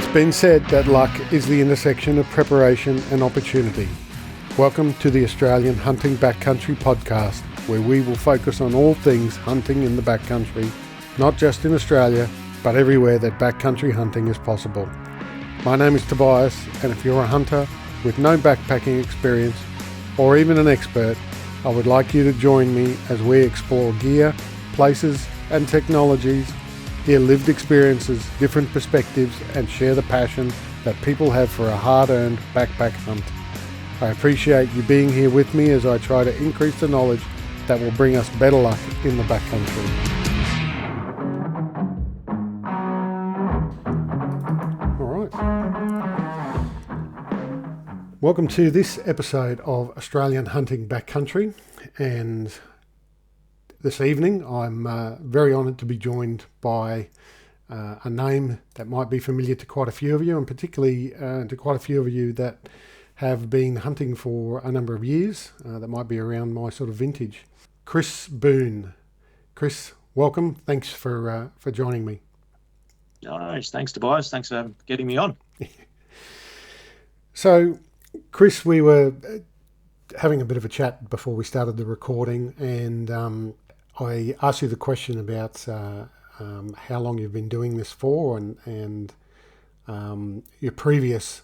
It's been said that luck is the intersection of preparation and opportunity. Welcome to the Australian Hunting Backcountry podcast, where we will focus on all things hunting in the backcountry, not just in Australia, but everywhere that backcountry hunting is possible. My name is Tobias, and if you're a hunter with no backpacking experience, or even an expert, I would like you to join me as we explore gear, places, and technologies, hear lived experiences, different perspectives, and share the passion that people have for a hard-earned backpack hunt. I appreciate you being here with me as I try to increase the knowledge that will bring us better luck in the backcountry. All right. Welcome to this episode of Australian Hunting Backcountry, and this evening I'm very honoured to be joined by a name that might be familiar to quite a few of you, and particularly to quite a few of you that have been hunting for a number of years, that might be around my sort of vintage. Chris Boon. Chris, welcome. Thanks for joining me. No worries. Thanks, Tobias. Thanks for getting me on. So, Chris, we were having a bit of a chat before we started the recording, and I asked you the question about how long you've been doing this for, and your previous,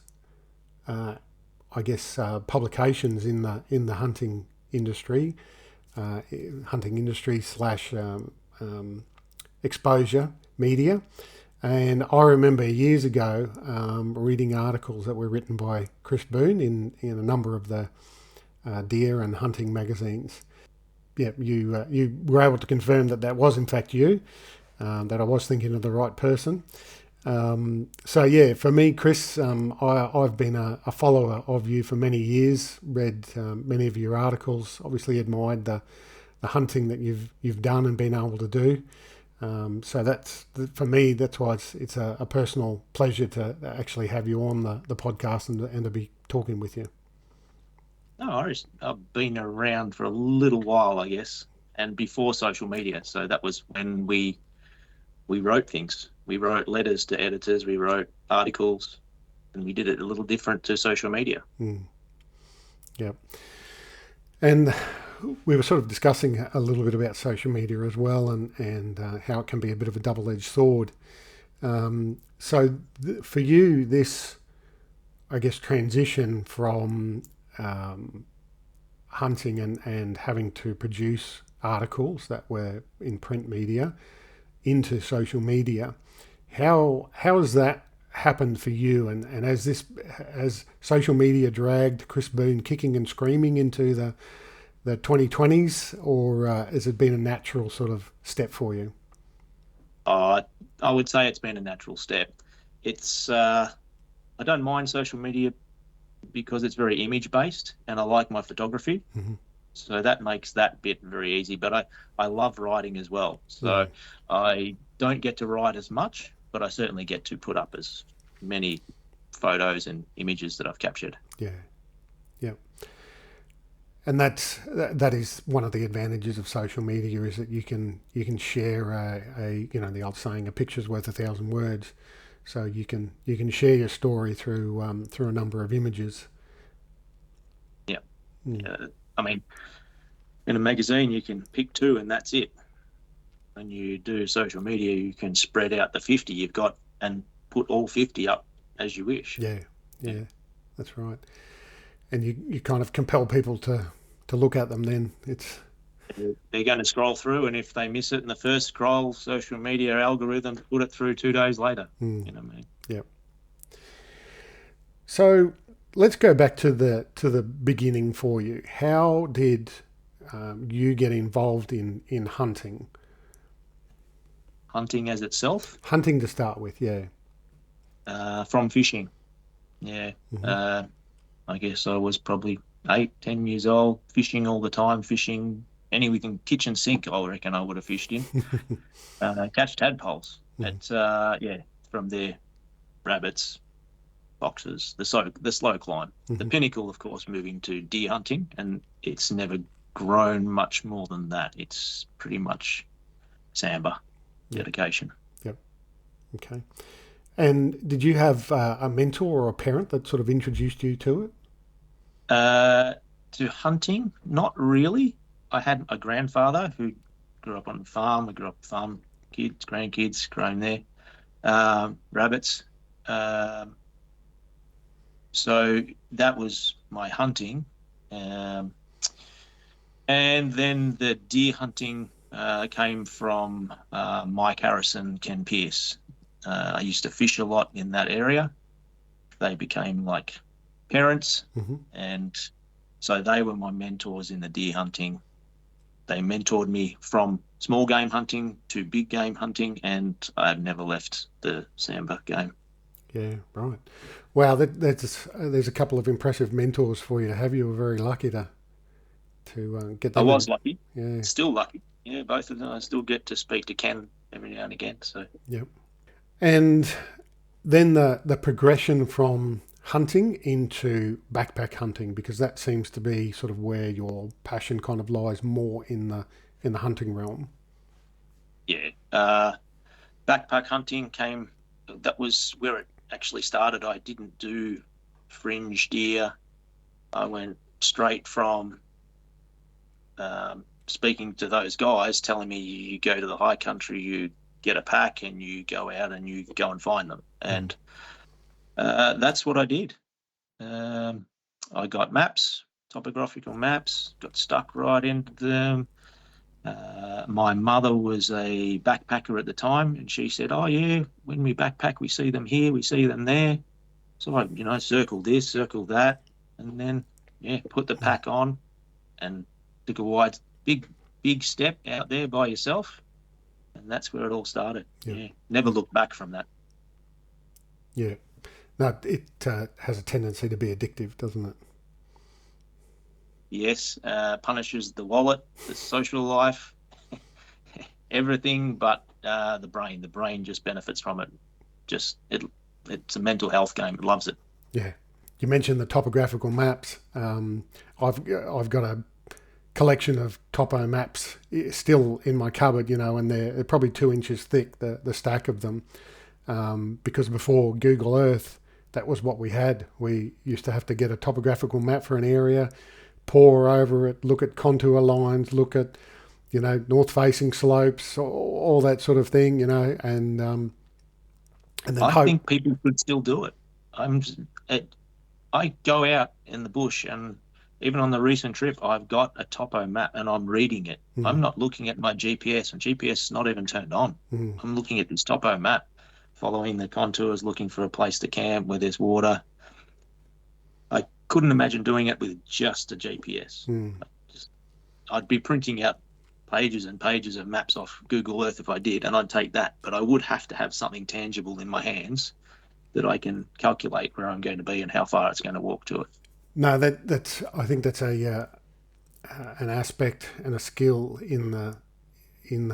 publications in the hunting industry, slash exposure media. And I remember years ago reading articles that were written by Chris Boon in a number of the deer and hunting magazines. Yeah, you were able to confirm that was in fact you, that I was thinking of the right person. So yeah, for me, Chris, I've been a follower of you for many years, read many of your articles, obviously admired the hunting that you've done and been able to do. So that's, for me, that's why it's a personal pleasure to actually have you on the podcast and to be talking with you. No worries. I've been around for a little while, I guess, and before social media. So that was when we wrote things. We wrote letters to editors, we wrote articles, and we did it a little different to social media. Yeah. And we were sort of discussing a little bit about social media as well, and how it can be a bit of a double-edged sword. So for you, this, I guess, transition from hunting and having to produce articles that were in print media into social media, how has that happened for you? And as social media dragged Chris Boon kicking and screaming into the 2020s, or has it been a natural sort of step for you? I would say it's been a natural step. It's I don't mind social media because it's very image based, and I like my photography. Mm-hmm. So that makes that bit very easy. But I love writing as well. So I don't get to write as much, but I certainly get to put up as many photos and images that I've captured. Yeah. And that is one of the advantages of social media, is that you can share the old saying, a picture's worth 1,000 words. So you can share your story through a number of images. Yeah. I mean, in a magazine you can pick 2 and that's it. When you do social media, you can spread out the 50 you've got and put all 50 up as you wish. Yeah, that's right. And you kind of compel people to look at them. Then they're going to scroll through, and if they miss it in the first scroll, social media algorithm put it through 2 days later. You know what I mean? Yep. So let's go back to the beginning for you. How did you get involved in hunting? Hunting as itself? Hunting to start with, yeah. From fishing, yeah. Mm-hmm. I guess I was probably 8-10 years old, fishing all the time, fishing anything kitchen sink, I reckon I would have fished in. Catch tadpoles. Mm-hmm. From there, rabbits, foxes, the slow climb. Mm-hmm. The pinnacle, of course, moving to deer hunting, and it's never grown much more than that. It's pretty much Sambar dedication. Yep. Okay. And did you have a mentor or a parent that sort of introduced you to it? Uh, to hunting, not really. I had a grandfather who grew up on the farm. I grew up farm kids, grandkids growing there. Rabbits. Um, so that was my hunting. Um, and then the deer hunting came from Mike Harrison, Ken Pierce. I used to fish a lot in that area. They became like parents, Hmm. and so they were my mentors in the deer hunting. They mentored me from small game hunting to big game hunting, and I've never left the Sambar game. Yeah, right. Wow, there's a couple of impressive mentors for you to have. You were very lucky to get I them was in. lucky, Yeah, still lucky. Yeah, both of them. I still get to speak to Ken every now and again. So yep. And then the progression from hunting into backpack hunting, because that seems to be sort of where your passion kind of lies more in the hunting realm. yeah, backpack hunting came. That was where it actually started. I didn't do fringe deer. I went straight from speaking to those guys, telling me you go to the high country, you get a pack, and you go out and you go and find them. Mm. And that's what I did. Um, I got maps, topographical maps, got stuck right into them. My mother was a backpacker at the time, and she said, "Oh yeah, when we backpack, we see them here, we see them there." So I, circle this, circle that, and then yeah, put the pack on and took a big, big step out there by yourself, and that's where it all started. Yeah, Yeah, never looked back from that. yeah. No, it has a tendency to be addictive, doesn't it? Yes, punishes the wallet, the social life, everything, but the brain. The brain just benefits from it. Just it's a mental health game. It loves it. Yeah. You mentioned the topographical maps. I've got a collection of topo maps still in my cupboard, and they're probably 2 inches thick, the stack of them. Because before Google Earth, that was what we had. We used to have to get a topographical map for an area, pore over it, look at contour lines, look at north facing slopes, all that sort of thing, and then I hope. think people could still do it. I'm just, it, I go out in the bush, and even on the recent trip, I've got a topo map and I'm reading it. Mm, I'm not looking at my GPS, and GPS is not even turned on. mm, I'm looking at this topo map, following the contours, looking for a place to camp where there's water. I couldn't imagine doing it with just a GPS. mm. Just, I'd be printing out pages and pages of maps off Google Earth if I did, and I'd take that. But I would have to have something tangible in my hands that I can calculate where I'm going to be and how far it's going to walk to it. No, that's. I think that's an aspect and a skill in the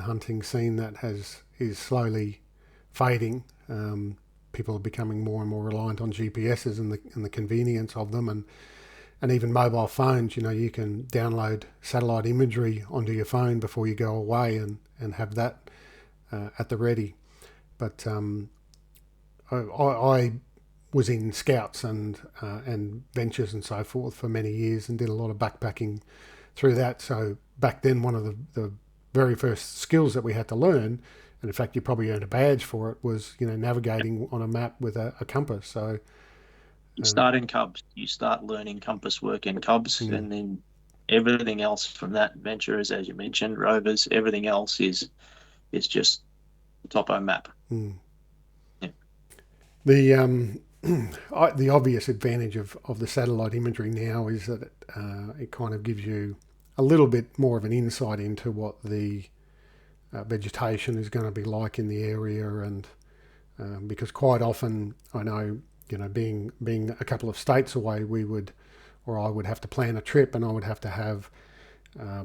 hunting scene that is slowly fading. People are becoming more and more reliant on GPSs and the convenience of them, and even mobile phones. You can download satellite imagery onto your phone before you go away and have that at the ready. But I was in scouts and ventures and so forth for many years and did a lot of backpacking through that. So back then, one of the very first skills that we had to learn, and in fact you probably earned a badge for it, was navigating on a map with a compass. So You start in Cubs, you start learning compass work in Cubs, mm, and then everything else from that venturers, as you mentioned, rovers, everything else is just the topo map. mm. Yeah. The the obvious advantage of the satellite imagery now is that it kind of gives you a little bit more of an insight into what the vegetation is going to be like in the area, and because quite often I know, being a couple of states away, I would have to plan a trip, and I would have to have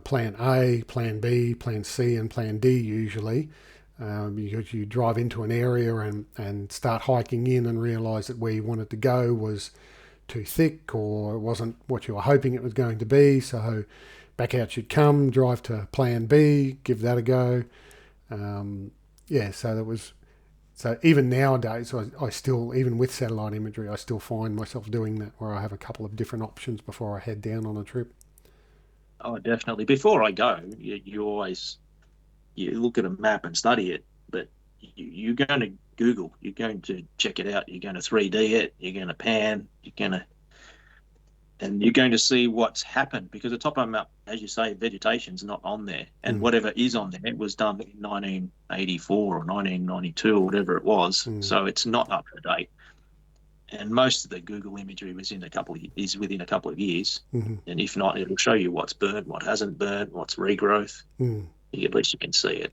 plan A, plan B, plan C, and plan D usually. Because you drive into an area and start hiking in and realise that where you wanted to go was too thick or it wasn't what you were hoping it was going to be. So back out you'd come, drive to plan B, give that a go. Yeah, so that was So even nowadays, I still, even with satellite imagery, I still find myself doing that, where I have a couple of different options before I head down on a trip. Oh, definitely. Before I go, you always you look at a map and study it, but you're going to Google, you're going to check it out, you're going to 3D it, you're going to pan, and you're going to see what's happened because the top of the map, as you say, vegetation's not on there, and whatever is on there it was done in 1984 or 1992 or whatever it was, so it's not up to date. And most of the Google imagery is within a couple of years, and if not, it'll show you what's burnt, what hasn't burnt, what's regrowth. At least you can see it.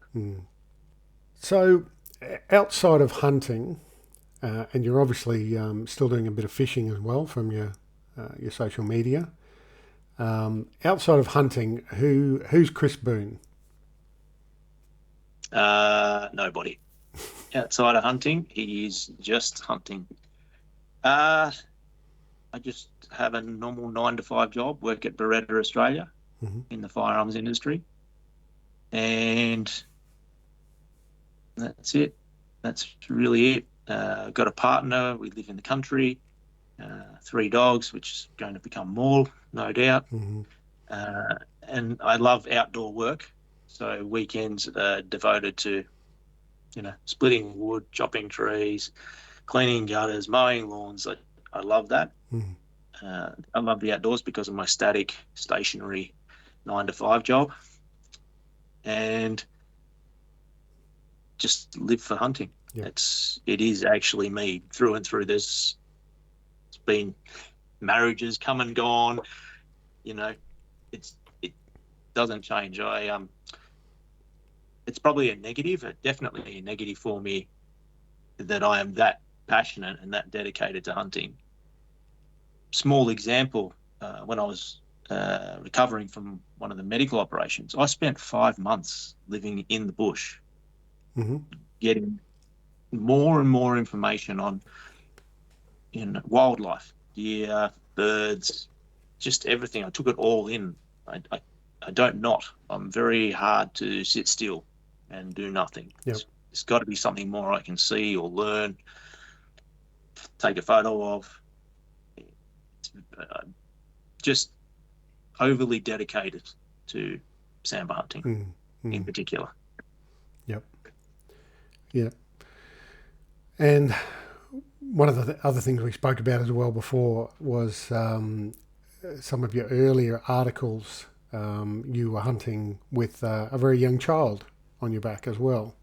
So, outside of hunting, and you're obviously still doing a bit of fishing as well from your social media. Outside of hunting, who's Chris Boon? Nobody. Outside of hunting, he is just hunting. I just have a normal 9 to 5 job, work at Beretta Australia in the firearms industry, and that's it. That's really it. Got a partner. We live in the country. 3 dogs, which is going to become more, no doubt. And I love outdoor work. So weekends are devoted to, splitting wood, chopping trees, cleaning gutters, mowing lawns. I love that. I love the outdoors because of my static, stationary 9 to 5 job. And just live for hunting. Yeah. It is actually me through and through. It's been marriages come and gone, it doesn't change. It's probably definitely a negative for me that I am that passionate and that dedicated to hunting. Small example, when I was recovering from one of the medical operations, I spent 5 months living in the bush, getting more and more information on wildlife, deer, birds, just everything. I took it all in. I don't not. I'm very hard to sit still and do nothing. Yep. There's got to be something more I can see or learn, take a photo of. Just overly dedicated to sambar hunting in particular. Yep. Yep. And one of the other things we spoke about as well before was some of your earlier articles. You were hunting with a very young child on your back as well.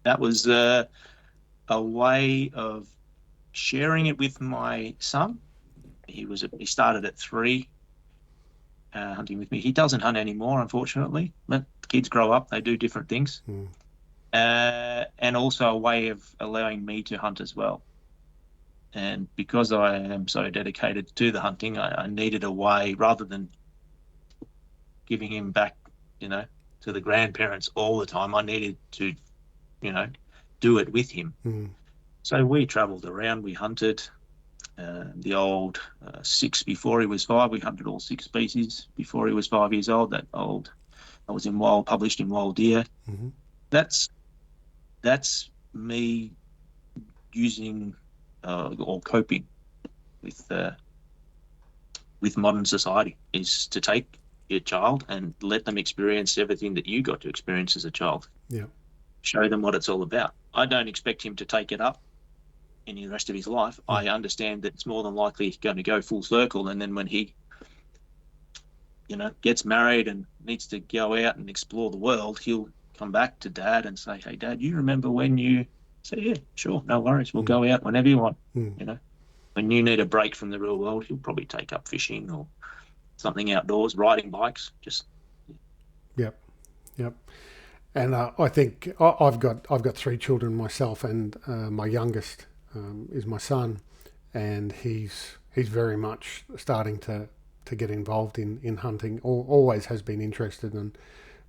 That was a way of sharing it with my son. He started at 3 hunting with me. He doesn't hunt anymore, unfortunately. But kids grow up, they do different things. And also a way of allowing me to hunt as well. And because I am so dedicated to the hunting, I needed a way, rather than giving him back, to the grandparents all the time, I needed to, do it with him. So we travelled around, we hunted the old 6 before he was 5. We hunted all 6 species before he was 5 years old. That was published in Wild Deer. That's me using or coping with modern society, is to take your child and let them experience everything that you got to experience as a child. Yeah. Show them what it's all about. I don't expect him to take it up in the rest of his life. I understand that it's more than likely going to go full circle, and then when he gets married and needs to go out and explore the world, he'll come back to Dad and say, "Hey, Dad, you remember when you..." Say, "Yeah, sure, no worries. We'll go out whenever you want." When you need a break from the real world, he'll probably take up fishing or something outdoors, riding bikes. Yep. And I think I've got 3 children myself, and my youngest is my son, and he's very much starting to get involved in hunting. Always has been interested in.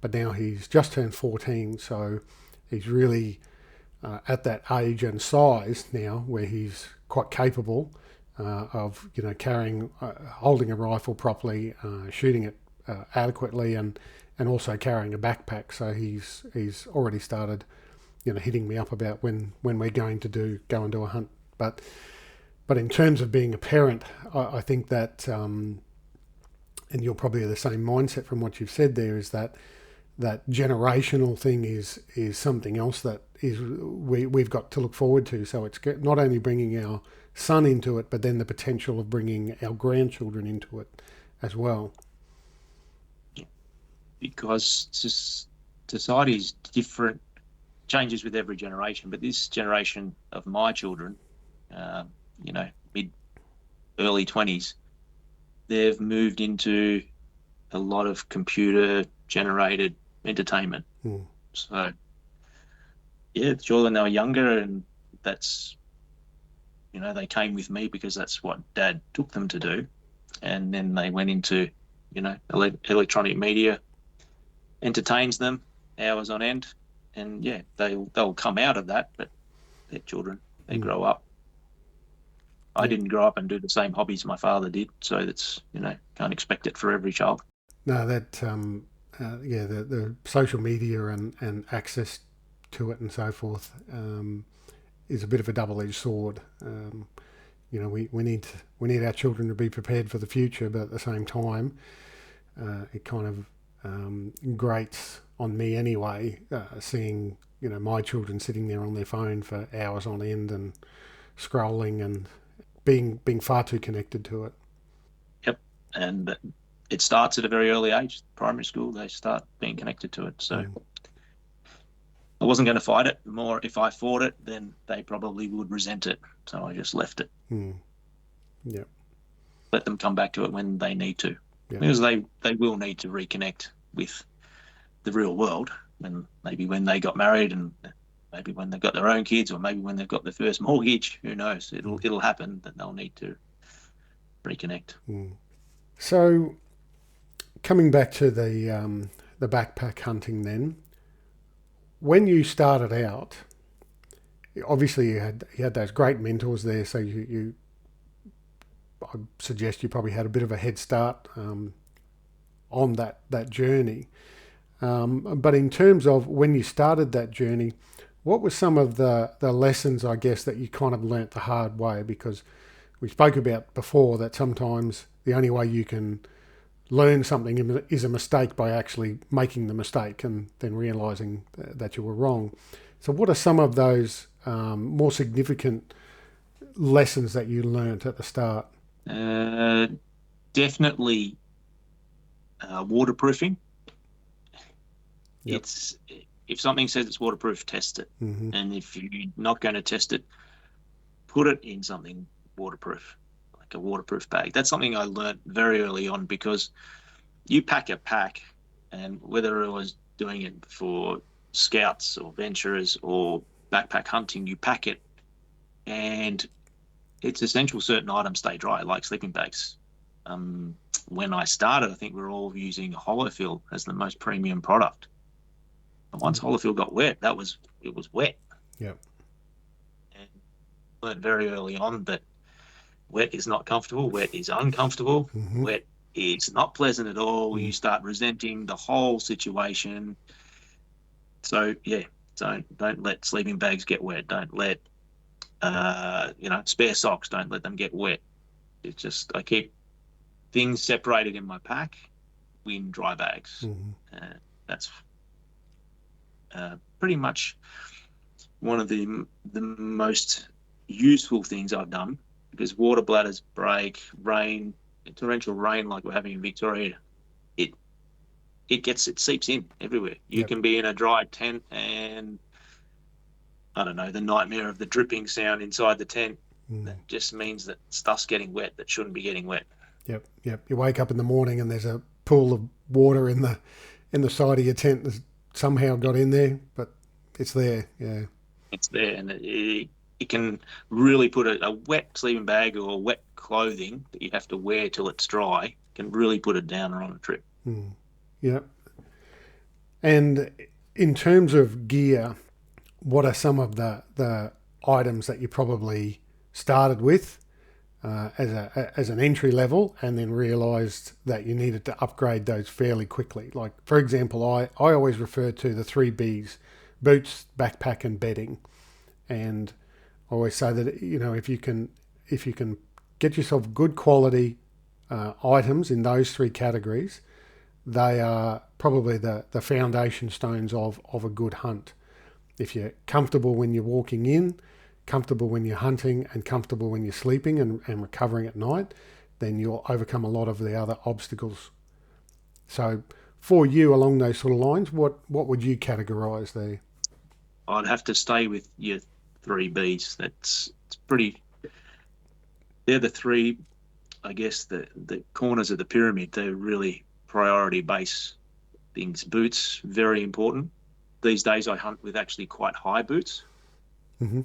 But now he's just turned 14, so he's really at that age and size now where he's quite capable of carrying, holding a rifle properly, shooting it adequately, and also carrying a backpack. So he's already started hitting me up about when we're going to go and do a hunt. But in terms of being a parent, I think that, and you're probably of the same mindset from what you've said there, is that generational thing is something else that we've got to look forward to. So it's not only bringing our son into it, but then the potential of bringing our grandchildren into it as well. Because society is different, changes with every generation. But this generation of my children, early 20s, they've moved into a lot of computer-generated entertainment. So, sure, when they were younger, and that's, they came with me because that's what Dad took them to do. And then they went into, electronic media, entertains them hours on end. And, they'll come out of that, but they're children. They grow up. I didn't grow up and do the same hobbies my father did, so that's, can't expect it for every child. No, that, the social media and access to it and so forth is a bit of a double-edged sword. We need our children to be prepared for the future, but at the same time, it kind of grates on me anyway, seeing, my children sitting there on their phone for hours on end and scrolling and being far too connected to it. Yep, and it starts at a very early age. Primary school, they start being connected to it. So I wasn't going to fight it. More, if I fought it, then they probably would resent it. So I just left it. Yep. Let them come back to it when they need to, because they will need to reconnect with the real world, and maybe when they got married, and maybe when they've got their own kids, or maybe when they've got their first mortgage. Who knows? It'll happen that they'll need to reconnect. So, coming back to the backpack hunting, then, when you started out, obviously you had those great mentors there. So I suggest you probably had a bit of a head start on that journey. But in terms of when you started that journey, what were some of the lessons, I guess, that you kind of learnt the hard way? Because we spoke about before that sometimes the only way you can learn something is a mistake by actually making the mistake and then realising that you were wrong. So what are some of those more significant lessons that you learnt at the start? Definitely waterproofing. Yep. It's, if something says it's waterproof, test it. And if you're not going to test it, put it in something waterproof, like a waterproof bag. That's something I learned very early on, because you pack a pack, and whether it was doing it for scouts or venturers or backpack hunting, you pack it, and it's essential certain items stay dry, like sleeping bags. When I started, I think we were all using holofill as the most premium product. And once holofill got wet, it was wet. Yep. And learned very early on that wet is not comfortable. Wet is uncomfortable. Wet is not pleasant at all. You start resenting the whole situation. So don't let sleeping bags get wet. Don't let spare socks. Don't let them get wet. It's just, I keep things separated in my pack in dry bags. That's pretty much one of the most useful things I've done, because water bladders break, rain, torrential rain like we're having in Victoria, it seeps in everywhere. You can be in a dry tent, and I don't know, the nightmare of the dripping sound inside the tent, that just means that stuff's getting wet that shouldn't be getting wet. Yep. You wake up in the morning and there's a pool of water in the side of your tent that's somehow got in there, but it's there. Yeah, it's there, and it can really put a wet sleeping bag or wet clothing that you have to wear till it's dry can really put a downer on a trip. Yeah. And in terms of gear, what are some of the items that you probably started with as an entry level, and then realised that you needed to upgrade those fairly quickly? Like, for example, I always refer to the 3 Bs, boots, backpack, and bedding. And I always say that if you can get yourself good quality items in those three categories, they are probably the foundation stones of a good hunt. If you're comfortable when you're walking in, comfortable when you're hunting, and comfortable when you're sleeping and recovering at night, then you'll overcome a lot of the other obstacles. So for you, along those sort of lines, what would you categorise there? I'd have to stay with your three Bs. It's pretty. They're the three, I guess, the corners of the pyramid. They're really priority base things. Boots, very important. These days I hunt with actually quite high boots. Mm-hmm.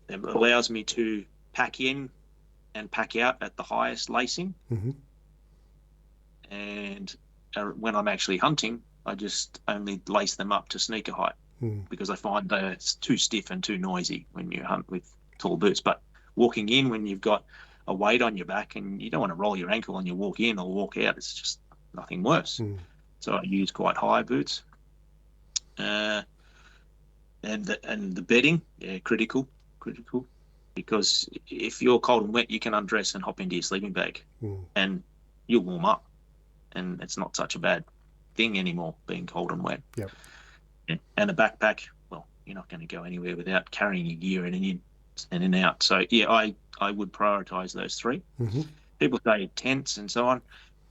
It allows me to pack in and pack out at the highest lacing. Mm-hmm. And when I'm actually hunting, I just only lace them up to sneaker height because I find they're too stiff and too noisy when you hunt with tall boots. But walking in, when you've got a weight on your back and you don't want to roll your ankle and you walk in or walk out, it's just nothing worse. So I use quite high boots. And the bedding, critical, because if you're cold and wet, you can undress and hop into your sleeping bag and you'll warm up, and it's not such a bad thing anymore being cold and wet. Yep. And a backpack, well, you're not going to go anywhere without carrying your gear in and out. So yeah, I would prioritize those three. Mm-hmm. People say tents and so on.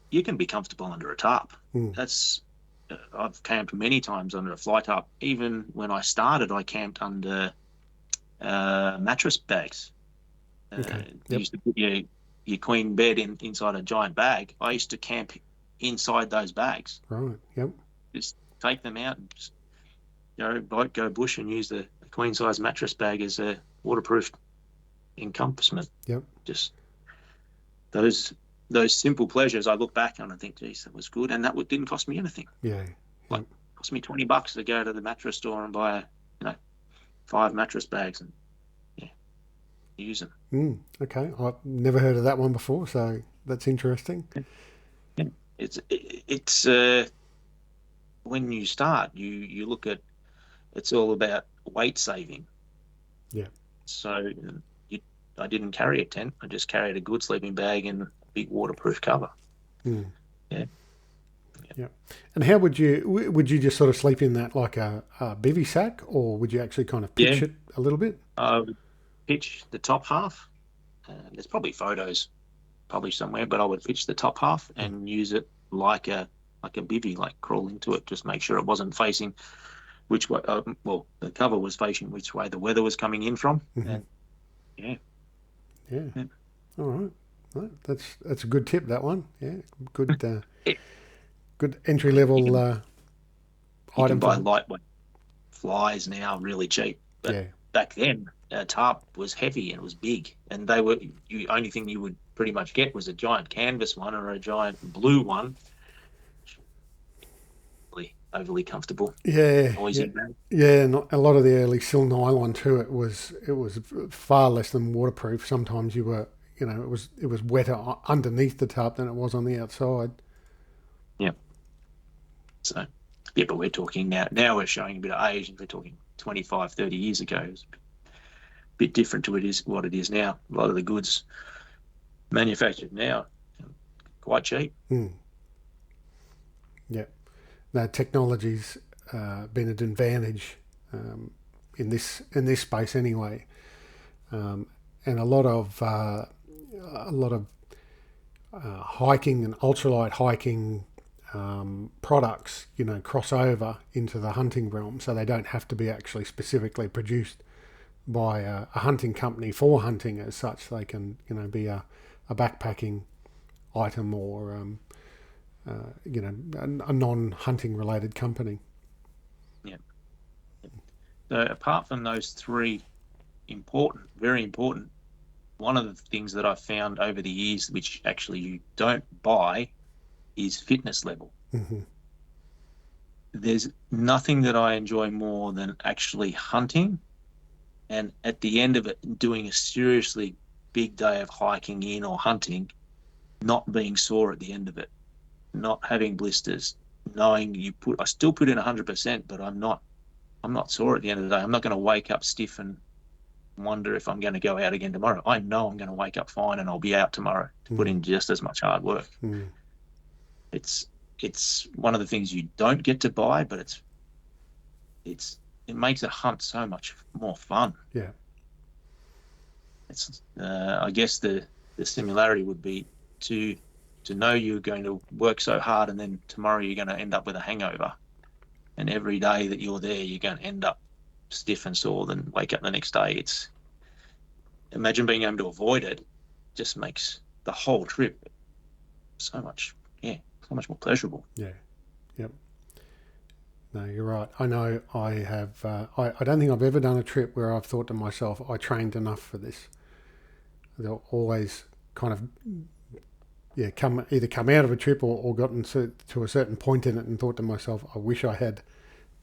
You can be comfortable under a tarp. That's I've camped many times under a fly tarp. Even when I started, I camped under mattress bags. Okay. You used to put your queen bed inside a giant bag. I used to camp inside those bags. Right. Yep. Just take them out and just go bush and use the queen size mattress bag as a waterproof encompassment. Yep. Just those simple pleasures. I look back on and think, geez, that was good, and that didn't cost me anything. Yeah. Like, it cost me $20 to go to the mattress store and buy 5 mattress bags and use them. Okay, I've never heard of that one before, so that's interesting. Yeah. It's when you start, you look at, it's all about weight saving. Yeah. So I didn't carry a tent. I just carried a good sleeping bag and a big waterproof cover. Yeah. And how would you just sort of sleep in that like a bivy sack, or would you actually kind of pitch it a little bit? I would pitch the top half. There's probably photos published somewhere, but I would pitch the top half and use it like a bivy, like crawl into it, just make sure it wasn't facing which way. Well, the cover was facing which way the weather was coming in from. And, yeah. All right. That's a good tip, that one. Yeah, good. Good entry level item. You can buy lightweight flies now, really cheap. But back then, a tarp was heavy and it was big, and they were only thing you would pretty much get was a giant canvas one or a giant blue one. Overly comfortable. Noisy. Not a lot of the early sil nylon too. It was far less than waterproof. Sometimes you were, it was wetter underneath the tarp than it was on the outside. Yeah. So, but we're talking now. Now we're showing a bit of age, and we're talking 25, 30 years ago. It was a bit different to what it is now. A lot of the goods manufactured now quite cheap. Yeah. No, technology's been an advantage in this space anyway, and a lot of hiking and ultralight hiking products, cross over into the hunting realm, so they don't have to be actually specifically produced by a hunting company for hunting as such. They can, be a backpacking item or a non-hunting related company. Yeah. So apart from those three very important, one of the things that I've found over the years, which actually you don't buy, is fitness level. There's nothing that I enjoy more than actually hunting, and at the end of it, doing a seriously big day of hiking in or hunting, not being sore at the end of it, not having blisters, knowing I still put in 100%, but I'm not I'm not sore at the end of the day. I'm not going to wake up stiff and wonder if I'm going to go out again tomorrow. I know I'm going to wake up fine and I'll be out tomorrow to put in just as much hard work. It's one of the things you don't get to buy, but it makes a hunt so much more fun. Yeah. It's I guess the similarity would be to know you're going to work so hard and then tomorrow you're going to end up with a hangover, and every day that you're there you're going to end up stiff and sore, then wake up the next day. Imagine being able to avoid it. Just makes the whole trip so much more pleasurable. Yeah. Yep. No, you're right. I know I have, I don't think I've ever done a trip where I've thought to myself, I trained enough for this. They'll always kind of, either come out of a trip or gotten to a certain point in it and thought to myself, I wish I had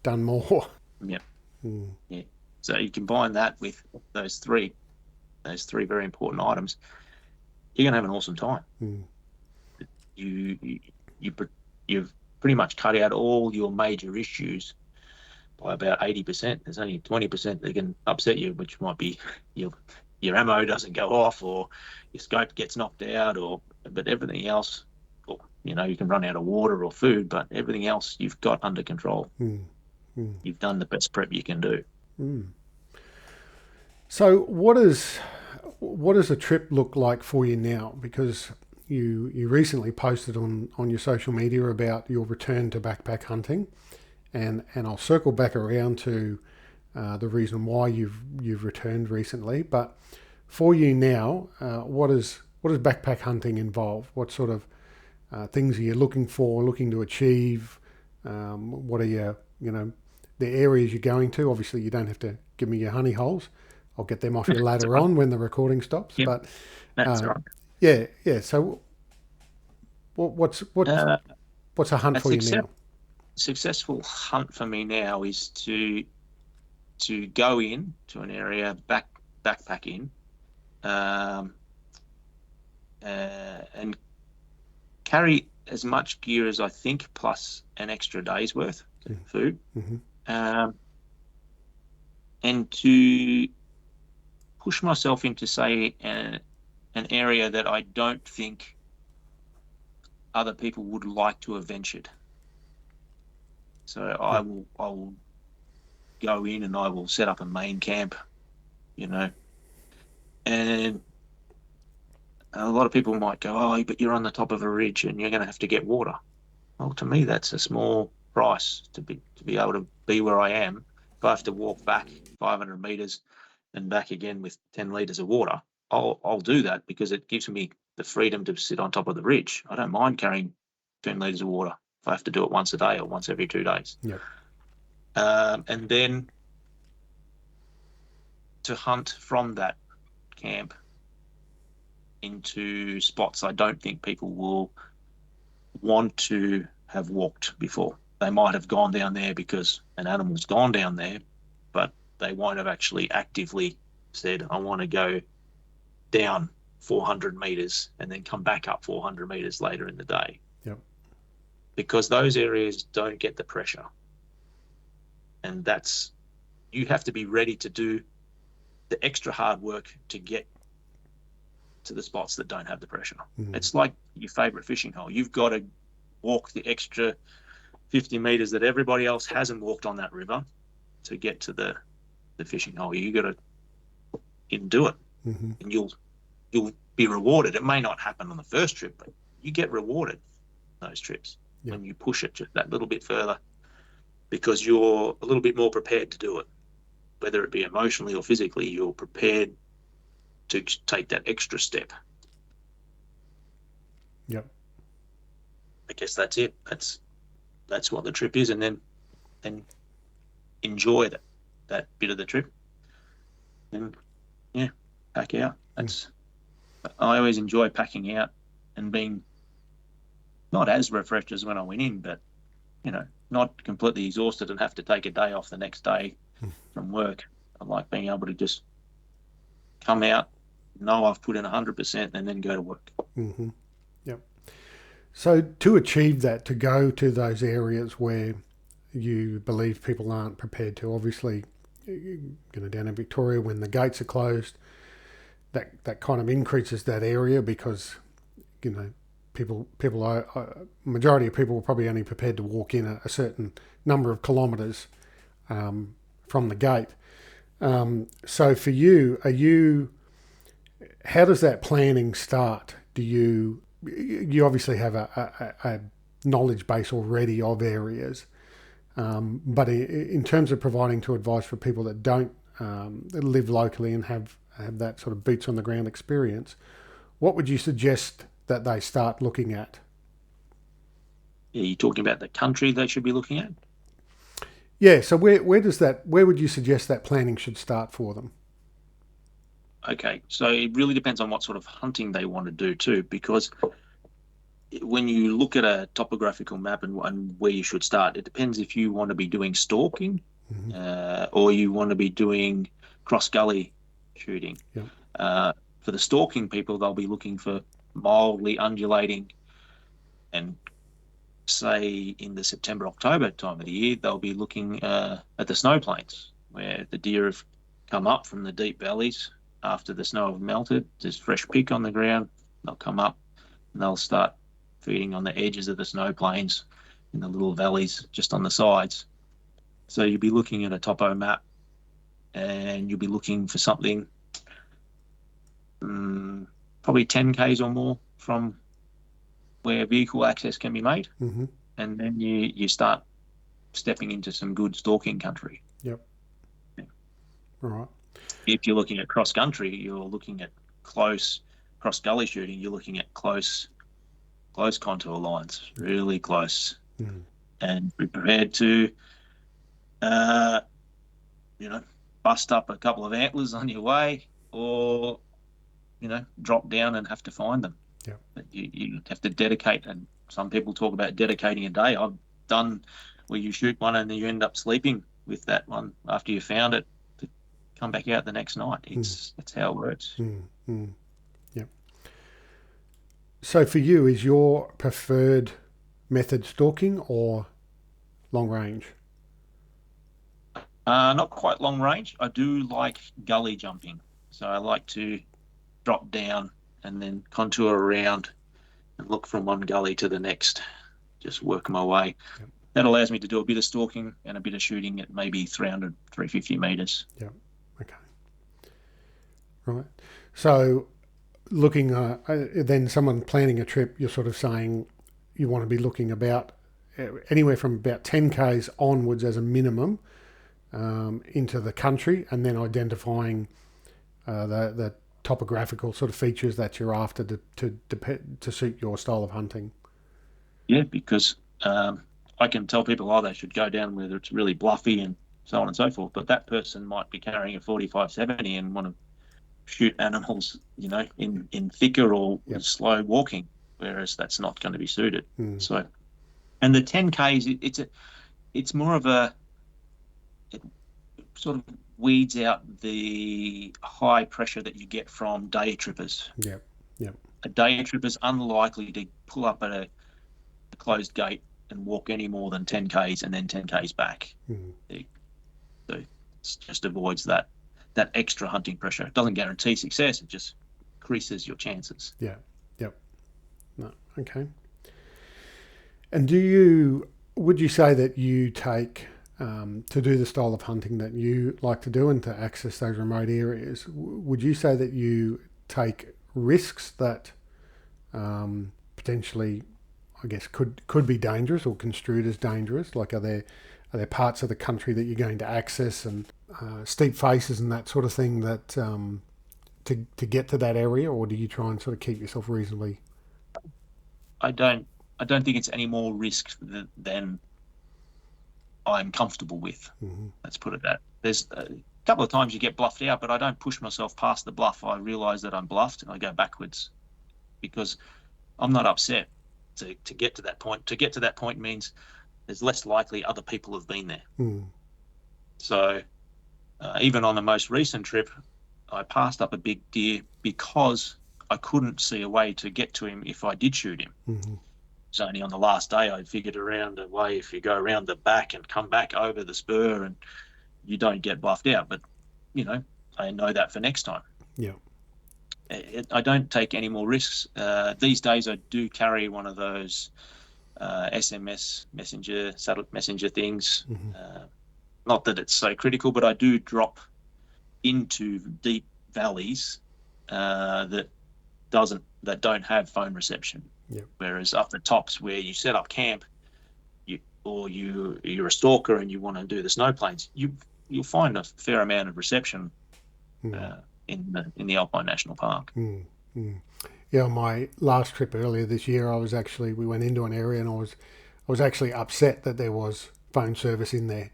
done more. Yep. Yeah. So you combine that with those three very important items, you're going to have an awesome time. You've pretty much cut out all your major issues by about 80%. There's only 20% that can upset you, which might be your ammo doesn't go off, or your scope gets knocked out, but everything else, you can run out of water or food, but everything else you've got under control. You've done the best prep you can do. So what does a trip look like for you now? Because you recently posted on your social media about your return to backpack hunting, and I'll circle back around to the reason why you've returned recently. But for you now, what does backpack hunting involve? What sort of things are you looking to achieve? What are the areas you're going to? Obviously, you don't have to give me your honey holes. I'll get them off you later on when the recording stops. Yep. But that's right. Yeah. So, what's a hunt for you now? Successful hunt for me now is to go in to an area, backpack in, and carry as much gear as I think, plus an extra day's worth of food, and to push myself into, say, an area that I don't think other people would like to have ventured. So I will go in and I will set up a main camp, and a lot of people might go, oh, but you're on the top of a ridge and you're going to have to get water. Well, to me, that's a small price to be able to be where I am. If I have to walk back 500 meters and back again with 10 liters of water, I'll do that because it gives me the freedom to sit on top of the ridge. I don't mind carrying 10 liters of water if I have to do it once a day or once every 2 days. Yep. And then to hunt from that camp into spots I don't think people will want to have walked before. They might have gone down there because an animal's gone down there, but they won't have actually actively said, I want to go down 400 meters and then come back up 400 meters later in the day. Yep. Because those areas don't get the pressure. And you have to be ready to do the extra hard work to get to the spots that don't have the pressure. It's like your favorite fishing hole. You've got to walk the extra 50 meters that everybody else hasn't walked on that river to get to the fishing hole. You got to do it, and you'll be rewarded. It may not happen on the first trip, but you get rewarded those trips when you push it just that little bit further, because you're a little bit more prepared to do it, whether it be emotionally or physically. You're prepared to take that extra step. Yep. I guess that's it. That's what the trip is, and then enjoy that bit of the trip, and pack out. I always enjoy packing out and being not as refreshed as when I went in, but not completely exhausted and have to take a day off the next day from work. I like being able to just come out, know I've put in 100%, and then go to work. Yep. So to achieve that, to go to those areas where you believe people aren't prepared to. Obviously, down in Victoria, when the gates are closed, that kind of increases that area because, people are, majority of people are probably only prepared to walk in a certain number of kilometres from the gate. So for you, how does that planning start? Do you obviously have a knowledge base already of areas, but in terms of providing to advice for people that don't live locally and have that sort of boots on the ground experience, what would you suggest that they start looking at? Are you talking about the country they should be looking at? Yeah, so where would you suggest that planning should start for them? Okay, so it really depends on what sort of hunting they want to do too, because when you look at a topographical map and where you should start, it depends if you want to be doing stalking, or you want to be doing cross gully shooting. Yeah. For the stalking people, they'll be looking for mildly undulating, and say in the September, October time of the year, they'll be looking at the snow plains where the deer have come up from the deep valleys after the snow have melted. There's fresh pick on the ground. They'll come up and they'll start feeding on the edges of the snow plains in the little valleys just on the sides. So you'll be looking at a topo map and you'll be looking for something probably 10 k's or more from where vehicle access can be made. Mm-hmm. And then you start stepping into some good stalking country. Yep. Yeah. All right. If you're looking at cross country, you're looking at close cross gully shooting. You're looking at close contour lines, really close, and be prepared to, bust up a couple of antlers on your way, or drop down and have to find them. Yeah. But you have to dedicate, and some people talk about dedicating a day. I've done where you shoot one and then you end up sleeping with that one after you found it to come back out the next night. That's how it works. Yeah. So for you, is your preferred method stalking or long range? Not quite long range. I do like gully jumping. So I like to drop down and then contour around and look from one gully to the next, just work my way. Yep. That allows me to do a bit of stalking and a bit of shooting at maybe 300, 350 metres. Yeah. Okay. Right. So looking, then someone planning a trip, you're sort of saying you want to be looking about anywhere from about 10 k's onwards as a minimum into the country, and then identifying the topographical sort of features that you're after to suit your style of hunting. Yeah, because I can tell people, they should go down whether it's really bluffy and so on and so forth, but that person might be carrying a 45-70 and want to shoot animals, in thicker or slow walking, whereas that's not going to be suited. So, and the 10Ks, it's more of it sort of weeds out the high pressure that you get from day trippers. Yep. A day tripper's unlikely to pull up at a closed gate and walk any more than 10 k's and then 10 k's back. So it just avoids that extra hunting pressure. It doesn't guarantee success. It just increases your chances. Yeah. Yep. No. Okay. And would you say that you take to do the style of hunting that you like to do and to access those remote areas, would you say that you take risks that potentially, I guess, could be dangerous or construed as dangerous? Like, are there parts of the country that you're going to access and steep faces and that sort of thing that to get to that area, or do you try and sort of keep yourself reasonably? I don't think it's any more risk than I'm comfortable with. Let's put it that. There's a couple of times you get bluffed out, but I don't push myself past the bluff. I realise that I'm bluffed and I go backwards because I'm not upset to get to that point. To get to that point means there's less likely other people have been there. So even on the most recent trip, I passed up a big deer because I couldn't see a way to get to him if I did shoot him. was only on the last day I figured around a way if you go around the back and come back over the spur and you don't get bluffed out. But, I know that for next time. Yeah. I don't take any more risks. These days I do carry one of those SMS satellite messenger things. Not that it's so critical, but I do drop into deep valleys that don't have phone reception. Yep. Whereas up the tops where you set up camp, you're a stalker and you want to do the snow plains, you'll find a fair amount of reception in the Alpine National Park. Yeah, on my last trip earlier this year, we went into an area and I was actually upset that there was phone service in there.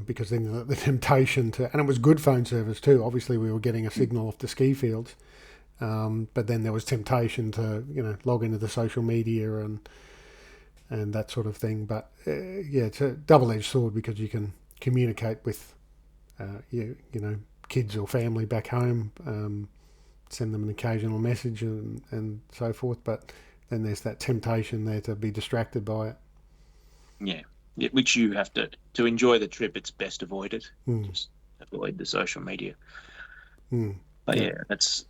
Because then the temptation and it was good phone service too. Obviously, we were getting a signal off the ski fields, but then there was temptation to log into the social media and that sort of thing. But it's a double-edged sword because you can communicate with kids or family back home, send them an occasional message and so forth. But then there's that temptation there to be distracted by it. Yeah. Which you have to enjoy the trip. It's best avoided. Just avoid the social media. But that's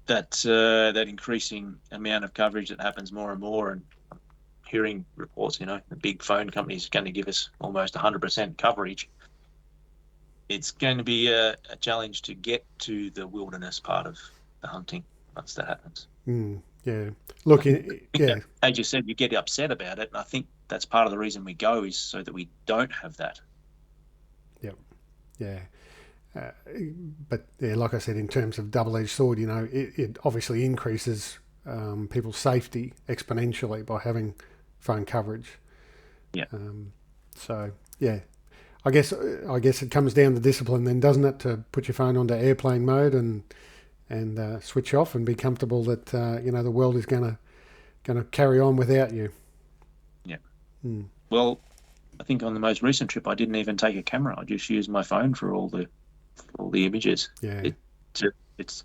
that increasing amount of coverage that happens more and more. And I'm hearing reports, the big phone companies are going to give us almost 100% coverage. It's going to be a challenge to get to the wilderness part of the hunting once that happens. Yeah. Look, as you said, you get upset about it, and I think that's part of the reason we go is so that we don't have that. Yep. Yeah. But yeah, like I said, in terms of double-edged sword, it obviously increases people's safety exponentially by having phone coverage. Yeah. So yeah, I guess it comes down to discipline then, doesn't it? To put your phone onto airplane mode and switch off and be comfortable that the world is going to carry on without you. Yeah. Well, I think on the most recent trip I didn't even take a camera. I just used my phone for all the images. Yeah. It's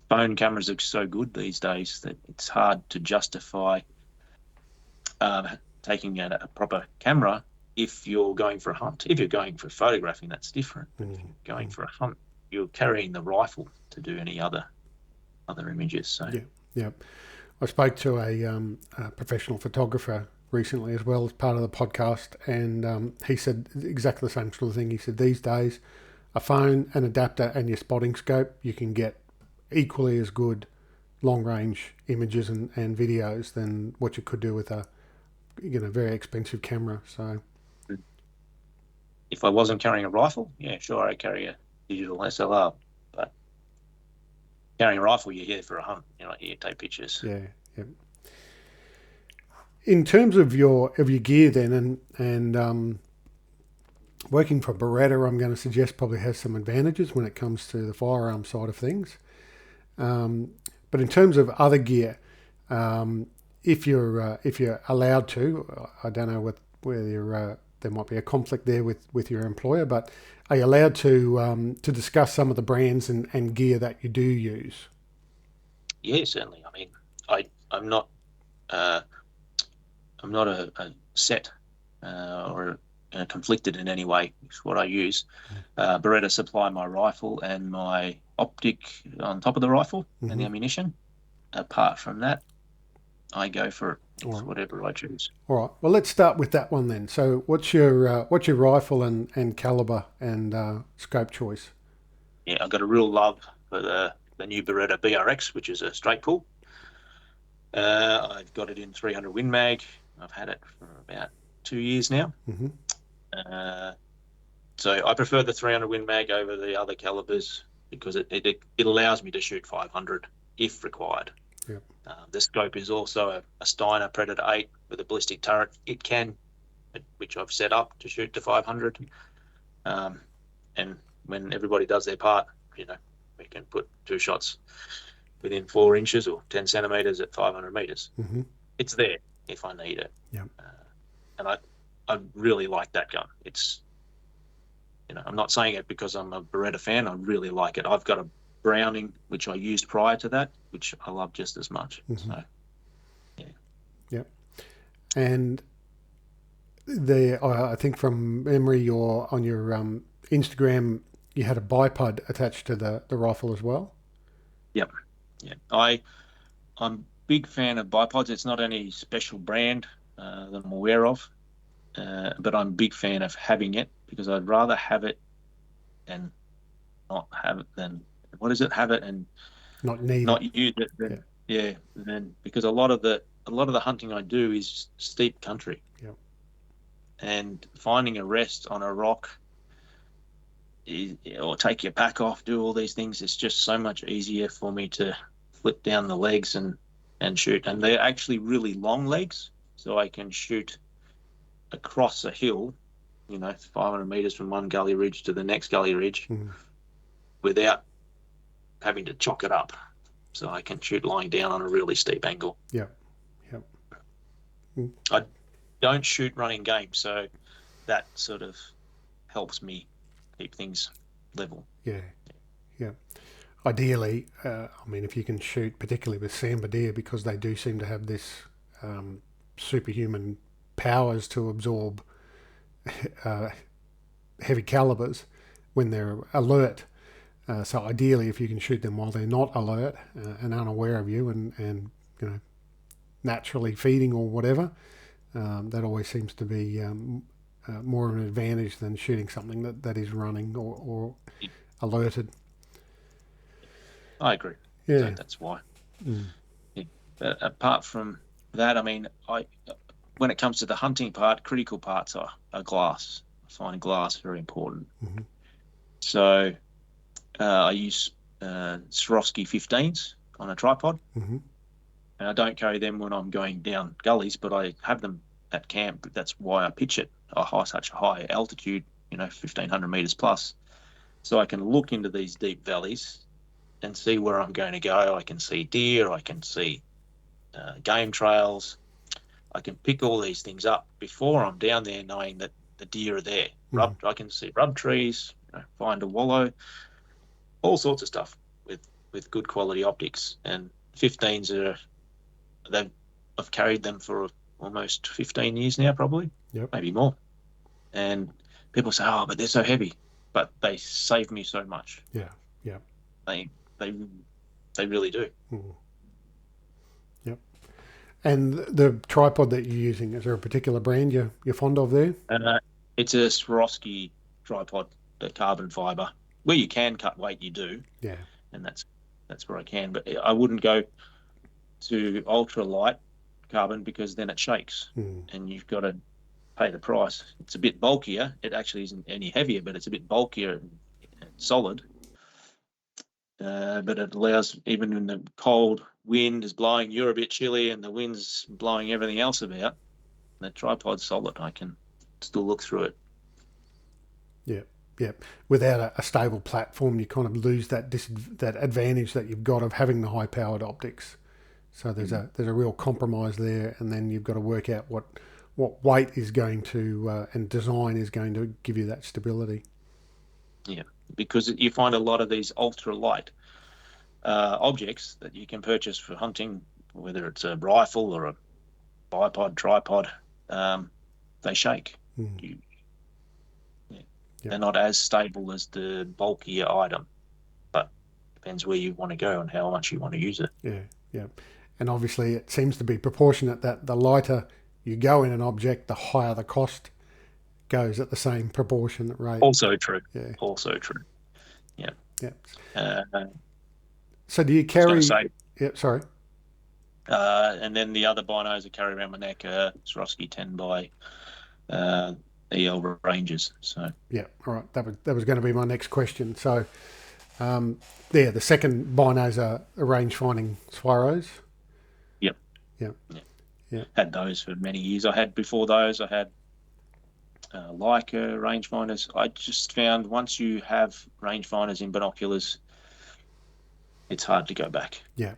phone cameras are so good these days that it's hard to justify taking a proper camera if you're going for a hunt. If you're going for photographing, that's different. But if you're going for a hunt, you're carrying the rifle to do any other images. So yeah. I spoke to a professional photographer recently as well as part of the podcast, and he said exactly the same sort of thing. He said these days, a phone, an adapter, and your spotting scope, you can get equally as good long-range images and videos than what you could do with a very expensive camera. So, if I wasn't carrying a rifle, yeah, sure, I carry a digital SLR, but carrying a rifle, you're here for a hunt. You're not here to take pictures. Yeah. In terms of your gear then, and working for Beretta, I'm going to suggest probably has some advantages when it comes to the firearm side of things. But in terms of other gear, if you're allowed to, I don't know whether there might be a conflict there with your employer, but are you allowed to discuss some of the brands and gear that you do use? Yeah, certainly. I mean, I'm not a set or conflicted in any way. It's what I use. Beretta supply my rifle and my optic on top of the rifle and the ammunition. Apart from that, I go for whatever I choose. All right. Well, let's start with that one then. So, what's your rifle and caliber and scope choice? Yeah, I've got a real love for the new Beretta BRX, which is a straight pull. I've got it in 300 Win Mag. I've had it for about 2 years now. So I prefer the 300 Win Mag over the other calibers because it allows me to shoot 500 if required. Yep. The scope is also a Steiner Predator 8 with a ballistic turret. It can, which I've set up to shoot to 500. And when everybody does their part, we can put 2 shots within 4 inches or 10 centimeters at 500 meters. It's there if I need it. Yep. And I really like that gun. It's, I'm not saying it because I'm a Beretta fan. I really like it. I've got a Browning, which I used prior to that, which I love just as much. So, yeah. And I think from memory, or on your Instagram, you had a bipod attached to the rifle as well. Yep. Yeah. I'm a big fan of bipods. It's not any special brand that I'm aware of, but I'm a big fan of having it because I'd rather have it and not have it than what is it? Have it and Not need it. not use it. Yeah. Then because a lot of the hunting I do is steep country, Yeah. and finding a rest on a rock or take your pack off, do all these things. It's just so much easier for me to flip down the legs and shoot. And they're actually really long legs, so I can shoot across a hill, 500 meters from one gully ridge to the next gully ridge without having to chalk it up. So I can shoot lying down on a really steep angle. Yeah. Yeah. I don't shoot running game, so that sort of helps me keep things level. Yeah. Yeah. Ideally, if you can shoot, particularly with Sambar deer, because they do seem to have this superhuman powers to absorb heavy calibers when they're alert. So ideally, if you can shoot them while they're not alert and unaware of you, and naturally feeding or whatever, that always seems to be more of an advantage than shooting something that is running or alerted. I agree. Yeah. So that's why. Yeah. But apart from that, when it comes to the hunting part, critical parts are glass. I find glass very important. So I use Swarovski 15s on a tripod, and I don't carry them when I'm going down gullies, but I have them at camp. That's why I pitch it such a high altitude, 1,500 meters plus, so I can look into these deep valleys and see where I'm going to go. I can see deer, I can see game trails. I can pick all these things up before I'm down there, knowing that the deer are there. I can see rub trees, find a wallow, all sorts of stuff with good quality optics. And 15s I've carried them for almost 15 years now, probably, maybe more. And people say, "Oh, but they're so heavy," but they save me so much. Yeah, yeah. They really do. Yep. And the tripod that you're using, is there a particular brand you're fond of there? It's a Swarovski tripod, the carbon fiber. Where you can cut weight, you do. Yeah. And that's where I can. But I wouldn't go to ultra light carbon because then it shakes, and you've got to pay the price. It's a bit bulkier. It actually isn't any heavier, but it's a bit bulkier and solid. But it allows, even when the cold wind is blowing, you're a bit chilly and the wind's blowing everything else about, the tripod's solid. I can still look through it. Yeah, yeah. Without a stable platform, you kind of lose that advantage that you've got of having the high-powered optics. So there's a real compromise there, and then you've got to work out what weight is going to and design is going to give you that stability. Yeah, because you find a lot of these ultralight objects that you can purchase for hunting, whether it's a rifle or a bipod, tripod, they shake. They're not as stable as the bulkier item, but depends where you want to go and how much you want to use it. Yeah, yeah. And obviously it seems to be proportionate that the lighter you go in an object, the higher the cost goes at the same proportionate rate. Also true. Yeah. Also true. Yeah. Yeah. So do you carry... Yeah, sorry. And then the other binos I carry around my neck are Swarovski 10 by EL Rangers. So yeah, all right. That was going to be my next question. So the second binos are range finding Swaros. Yep. Yeah. Had those for many years. Before those, I had Leica rangefinders. I just found once you have rangefinders in binoculars, it's hard to go back. Yeah.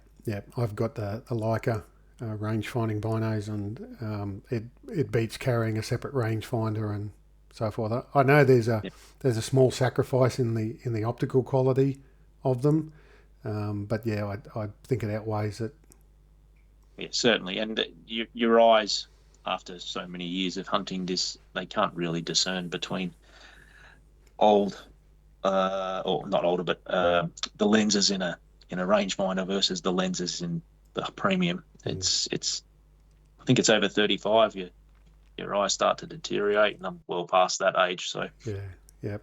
I've got the Leica range-finding binos, and it beats carrying a separate rangefinder and so forth. I know there's a small sacrifice in the optical quality of them, but yeah, I think it outweighs it. Yeah, certainly. And your eyes after so many years of hunting this, they can't really discern between old, or not older, but the lenses in a rangefinder versus the lenses in the premium. It's I think it's over 35. Your eyes start to deteriorate, and I'm well past that age. So yeah.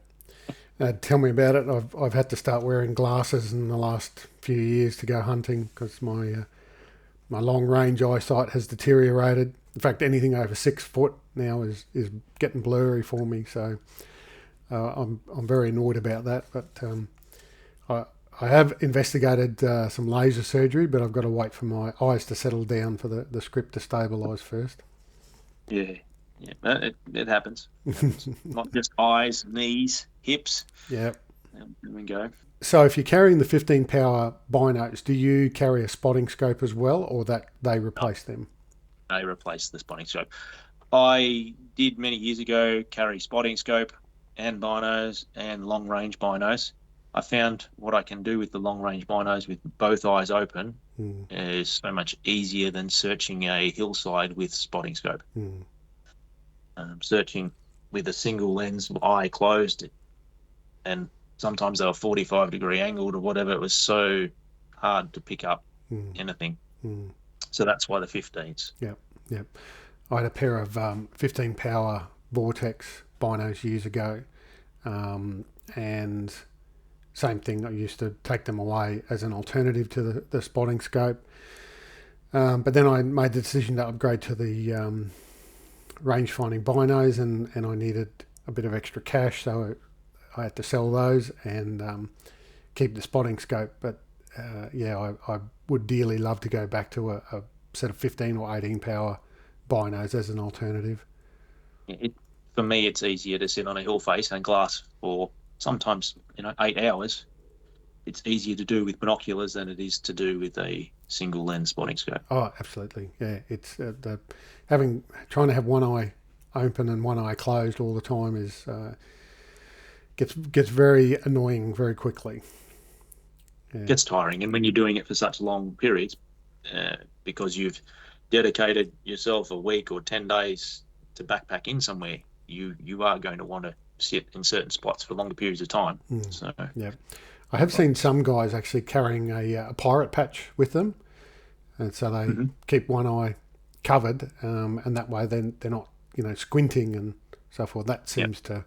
Tell me about it. I've had to start wearing glasses in the last few years to go hunting because my long range eyesight has deteriorated. In fact, anything over 6 foot now is getting blurry for me. So I'm very annoyed about that. But I have investigated some laser surgery, but I've got to wait for my eyes to settle down for the script to stabilise first. yeah, it happens. Not just eyes, knees, hips. Yeah. There we go. So if you're carrying the 15 power binos, do you carry a spotting scope as well, or that they replace them? They replace the spotting scope. I did many years ago carry spotting scope and binos and long range binos. I found what I can do with the long range binos with both eyes open is so much easier than searching a hillside with spotting scope. Searching with a single lens, eye closed, and sometimes they were 45-degree angled or whatever. It was so hard to pick up anything. So that's why the 15s. Yep. I had a pair of 15 power Vortex binos years ago, and same thing. I used to take them away as an alternative to the spotting scope. But then I made the decision to upgrade to the range finding binos, and I needed a bit of extra cash, so I had to sell those and keep the spotting scope. But I would dearly love to go back to a set of 15 or 18 power binos as an alternative. For me, it's easier to sit on a hill face and glass for sometimes 8 hours. It's easier to do with binoculars than it is to do with a single lens spotting scope. Oh, absolutely. Yeah, it's trying to have one eye open and one eye closed all the time is gets very annoying very quickly. It gets tiring, and when you're doing it for such long periods, because you've dedicated yourself a week or 10 days to backpack in somewhere, you are going to want to sit in certain spots for longer periods of time. So yeah, I have seen some guys actually carrying a pirate patch with them, and so they keep one eye covered, and that way then they're not squinting and so forth. That seems to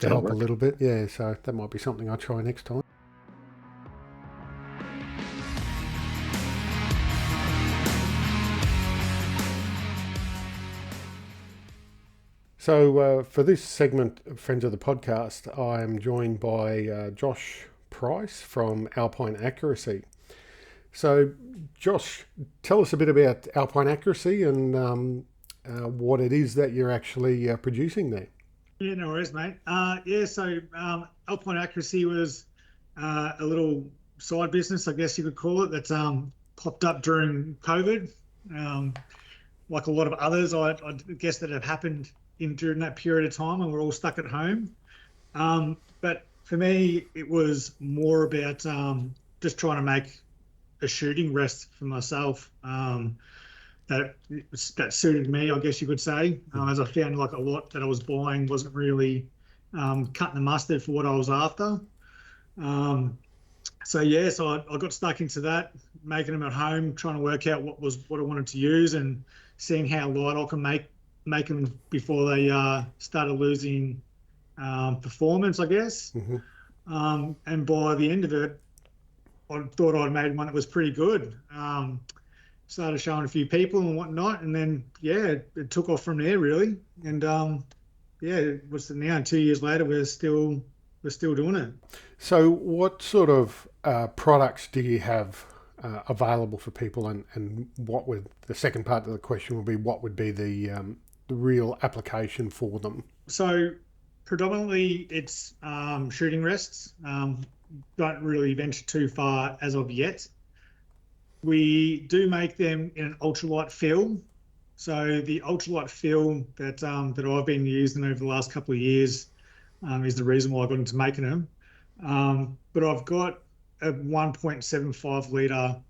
help a little bit. Yeah, so that might be something I'll try next time. So for this segment of Friends of the Podcast, I am joined by Josh Price from Alpine Accuracy. So Josh, tell us a bit about Alpine Accuracy and what it is that you're actually producing there. Yeah, no worries, mate. So Alpine Accuracy was a little side business, I guess you could call it, that popped up during COVID. Like a lot of others, I guess that have happened during that period of time, and we're all stuck at home. But for me, it was more about just trying to make a shooting rest for myself. That suited me, I guess you could say, as I found like a lot that I was buying wasn't really cutting the mustard for what I was after. So I got stuck into that, making them at home, trying to work out what I wanted to use, and seeing how light I can make them before they started losing performance, I guess. And by the end of it, I thought I'd made one that was pretty good. Started showing a few people and whatnot, and then it took off from there really. And it was now 2 years later we're still doing it. So what sort of products do you have available for people, and what would the second part of the question will be, what would be the real application for them? So predominantly it's shooting rests. Don't really venture too far as of yet. We do make them in an ultralight film. So the ultralight film that I've been using over the last couple of years is the reason why I got into making them. But I've got a 1.75 litre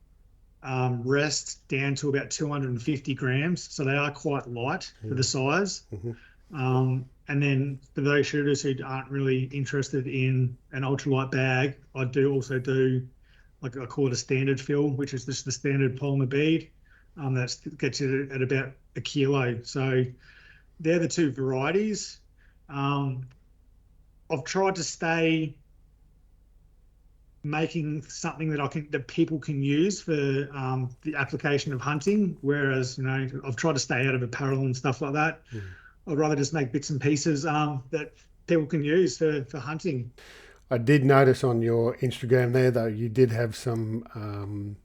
rest down to about 250 grams. So they are quite light for the size. And then for those shooters who aren't really interested in an ultralight bag, I do also do, like I call it a standard fill, which is just the standard polymer bead. That gets you at about a kilo. So they're the two varieties. I've tried to stay making something that people can use for the application of hunting, whereas I've tried to stay out of apparel and stuff like that. I'd rather just make bits and pieces that people can use for hunting. I did notice on your Instagram there, though, you did have some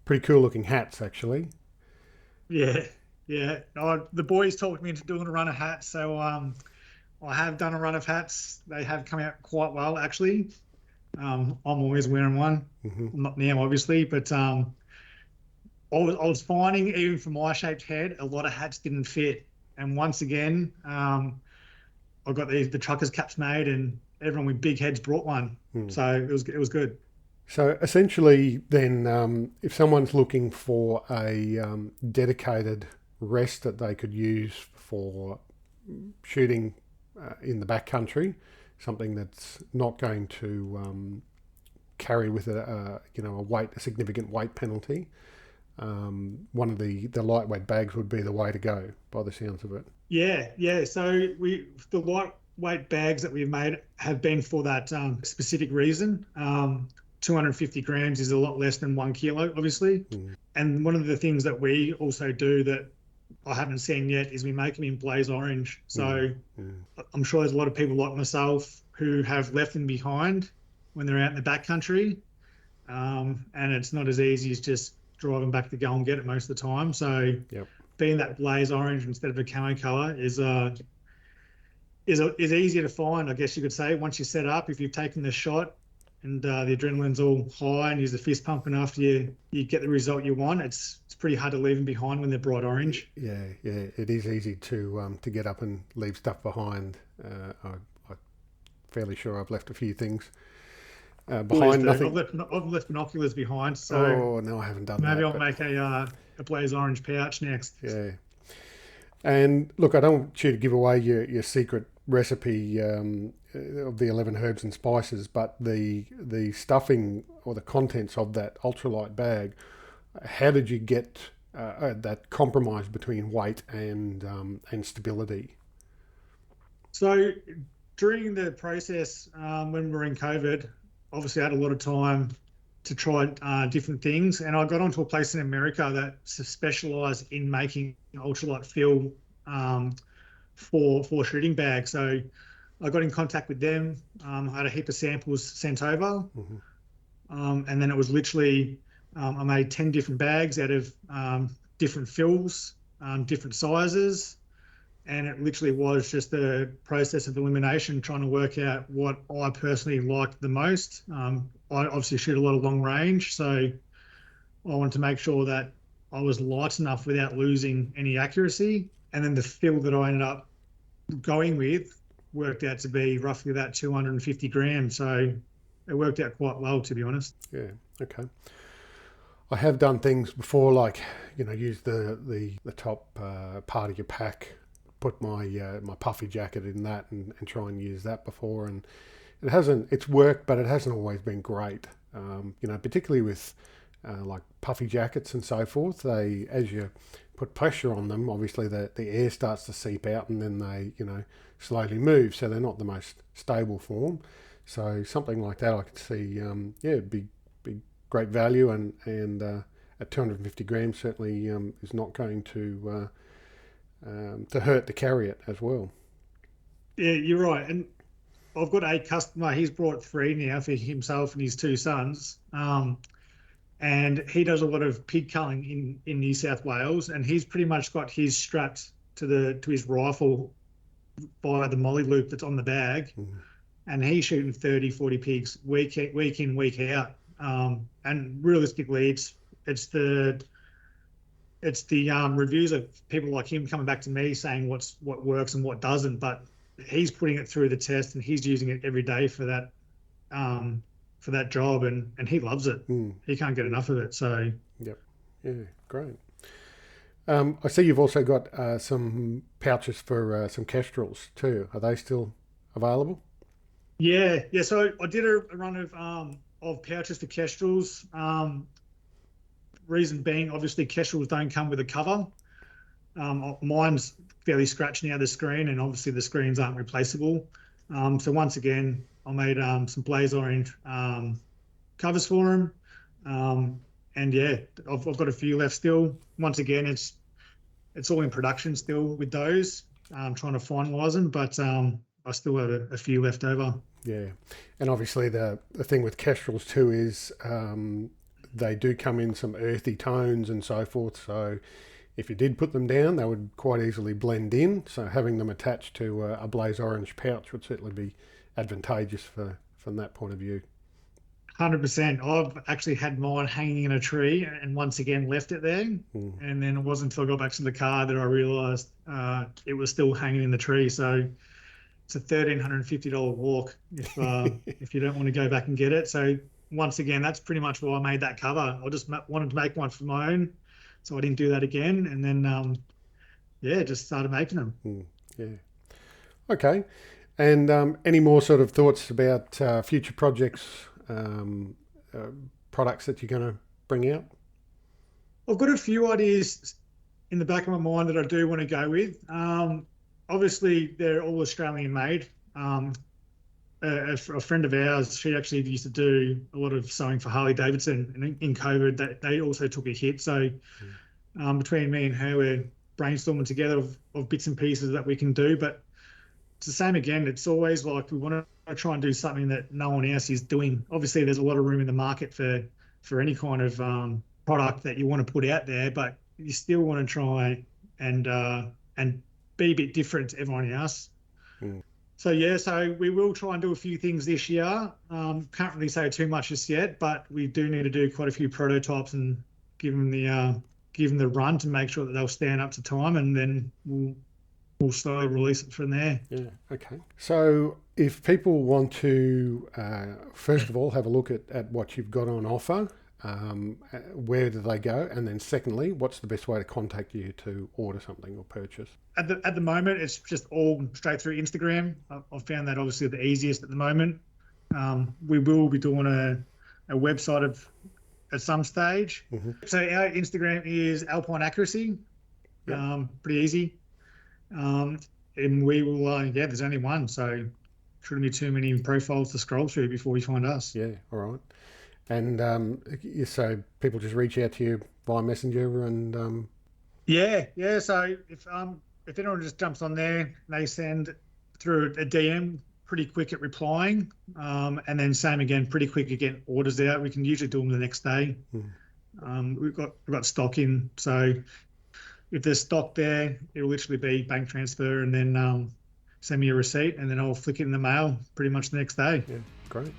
pretty cool looking hats, actually. Yeah. The boys talked me into doing a run of hats, so I have done a run of hats. They have come out quite well, actually. I'm always wearing one. Not now, obviously, but I was finding, even for my shaped head, a lot of hats didn't fit. And once again, I got the truckers caps made, and everyone with big heads brought one. So it was good. So essentially, then, if someone's looking for a dedicated rest that they could use for shooting in the backcountry, something that's not going to carry with it a significant weight penalty, one of the lightweight bags would be the way to go, by the sounds of it. Yeah. So the lightweight bags that we've made have been for that specific reason. 250 grams is a lot less than 1 kilo, obviously. And one of the things that we also do that I haven't seen yet is we make them in blaze orange. So I'm sure there's a lot of people like myself who have left them behind when they're out in the backcountry, and it's not as easy as just driving back to go and get it most of the time. So being that blaze orange instead of a camo color is easier to find, I guess you could say, once you set up. If you've taken the shot and the adrenaline's all high and you're the fist pumping after you get the result you want, it's pretty hard to leave them behind when they're bright orange. Yeah, it is easy to get up and leave stuff behind. I'm fairly sure I've left a few things behind. Nothing. I've left binoculars behind. So no, I haven't done maybe that. I'll make a blaze orange pouch next. Yeah. And look, I don't want you to give away your secret recipe of the 11 herbs and spices, but the stuffing or the contents of that ultralight bag, how did you get that compromise between weight and stability? So during the process, when we were in COVID, obviously I had a lot of time to try different things, and I got onto a place in America that specialised in making ultralight fill for shooting bags. So I got in contact with them. I had a heap of samples sent over, and then it was literally I made 10 different bags out of different fills, different sizes, and it literally was just a process of elimination, trying to work out what I personally liked the most. I obviously shoot a lot of long range, so I wanted to make sure that I was light enough without losing any accuracy. And then the fill that I ended up going with worked out to be roughly that 250 grams. So it worked out quite well, to be honest. Yeah, okay. I have done things before, like, use the top part of your pack, put my my puffy jacket in that and try and use that before. And it's worked, but it hasn't always been great. Particularly with like puffy jackets and so forth, they, as you put pressure on them, obviously the air starts to seep out and then they, slowly move. So they're not the most stable form. So something like that I could see, be great value, and at 250 grams certainly is not going to hurt to carry it as well. Yeah, you're right. And I've got a customer, he's brought 3 now for himself and his 2 sons. And he does a lot of pig culling in New South Wales, and he's pretty much got his strapped to his rifle by the molly loop that's on the bag. And he's shooting 30, 40 pigs week in, week out. And realistically, it's the reviews of people like him coming back to me saying what works and what doesn't, but he's putting it through the test and he's using it every day for that job, and he loves it. He can't get enough of it. So Yep. Yeah, great. I see you've also got some pouches for some kestrels too. Are they still available? Yeah, yeah. So I did a run of pouches for kestrels. Reason being, obviously, kestrels don't come with a cover. Mine's fairly scratched now, the screen, and obviously the screens aren't replaceable. So once again, I made some blaze orange covers for them. And yeah, I've got a few left still. Once again, it's all in production still with those. I'm trying to finalise them, but I still have a few left over. Yeah, and obviously the thing with kestrels too is they do come in some earthy tones and so forth. So if you did put them down, they would quite easily blend in. So having them attached to a blaze orange pouch would certainly be advantageous from that point of view. 100%. I've actually had mine hanging in a tree and once again left it there. And then it wasn't until I got back to the car that I realised it was still hanging in the tree. So it's a $1,350 walk if you don't want to go back and get it. So once again, that's pretty much why I made that cover. I just wanted to make one for my own, so I didn't do that again. And then just started making them. Yeah. Okay. And any more sort of thoughts about future projects, products that you're going to bring out? I've got a few ideas in the back of my mind that I do want to go with. Obviously, they're all Australian made. A friend of ours, she actually used to do a lot of sewing for Harley Davidson, and in COVID, they also took a hit. So between me and her, we're brainstorming together of bits and pieces that we can do. But it's the same again. It's always like we want to try and do something that no one else is doing. Obviously, there's a lot of room in the market for any kind of product that you want to put out there, but you still want to try and be a bit different to everyone else. So we will try and do a few things this year. Can't really say too much just yet, but we do need to do quite a few prototypes and give them the run to make sure that they'll stand up to time, and then we'll slowly release it from there. Yeah. Okay. So if people want to, first of all, have a look at what you've got on offer, where do they go? And then secondly, what's the best way to contact you to order something or purchase? At the moment, it's just all straight through Instagram. I've found that obviously the easiest at the moment. We will be doing a website at some stage. So our Instagram is Alpine Accuracy. Yep. Pretty easy. And we will, there's only one, so shouldn't be too many profiles to scroll through before you find us. Yeah, all right. And so people just reach out to you via Messenger and... So if anyone just jumps on there, they send through a DM, pretty quick at replying, and then same again, pretty quick at getting orders out. We can usually do them the next day. We've got stock in, so if there's stock there, it'll literally be bank transfer and then send me a receipt, and then I'll flick it in the mail pretty much the next day. Yeah, great.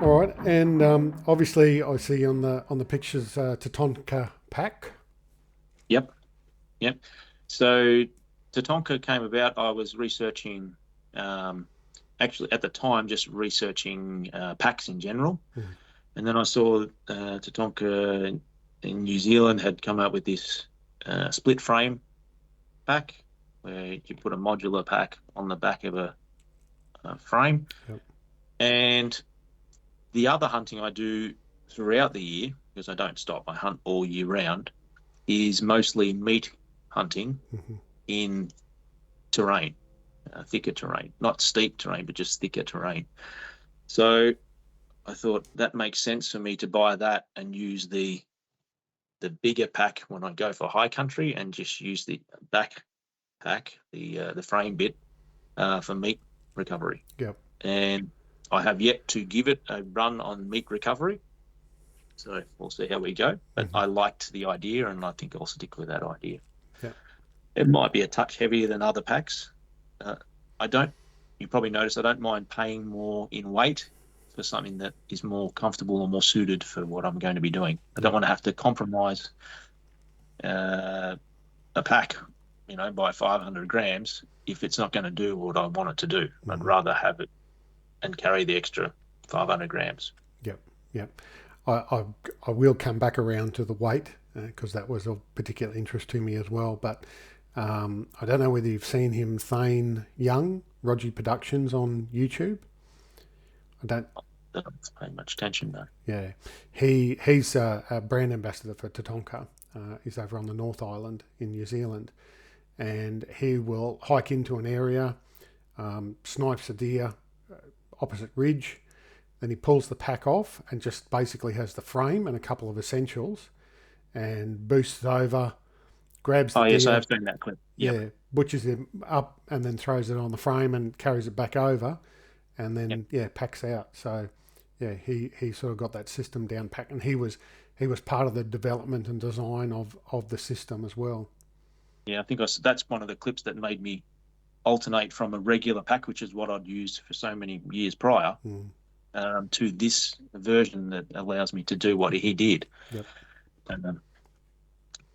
All right, and obviously I see on the pictures Tatonka pack. Yep. So Tatonka came about. I was researching, actually at the time, just researching packs in general, and then I saw Tatonka in New Zealand had come up with this split frame pack, where you put a modular pack on the back of a frame, and the other hunting I do throughout the year, because I don't stop, I hunt all year round, is mostly meat hunting in terrain, thicker terrain, not steep terrain, but just thicker terrain. So I thought that makes sense for me to buy that and use the bigger pack when I go for high country, and just use the back pack, the frame bit, for meat recovery. Yep. And I have yet to give it a run on meat recovery, so we'll see how we go. But I liked the idea, and I think I'll stick with that idea. Yeah. It might be a touch heavier than other packs. You probably noticed I don't mind paying more in weight for something that is more comfortable or more suited for what I'm going to be doing. I don't want to have to compromise a pack, by 500 grams if it's not going to do what I want it to do. I'd rather have it and carry the extra 500 grams. Yep. I will come back around to the weight because that was of particular interest to me as well. But I don't know whether you've seen him, Thane Young, Rogie Productions on YouTube. I don't pay much attention though. Yeah, he's a brand ambassador for Tatonka. He's over on the North Island in New Zealand, and he will hike into an area, snipes a deer opposite ridge, then he pulls the pack off and just basically has the frame and a couple of essentials, and boosts it over, grabs the deer. Yes, I have seen that clip. Yep. Yeah, butchers him up and then throws it on the frame and carries it back over, and then packs out. So yeah, he sort of got that system down packed, and he was part of the development and design of the system as well. Yeah, I think that's one of the clips that made me alternate from a regular pack, which is what I'd used for so many years prior, to this version that allows me to do what he did. Yep. And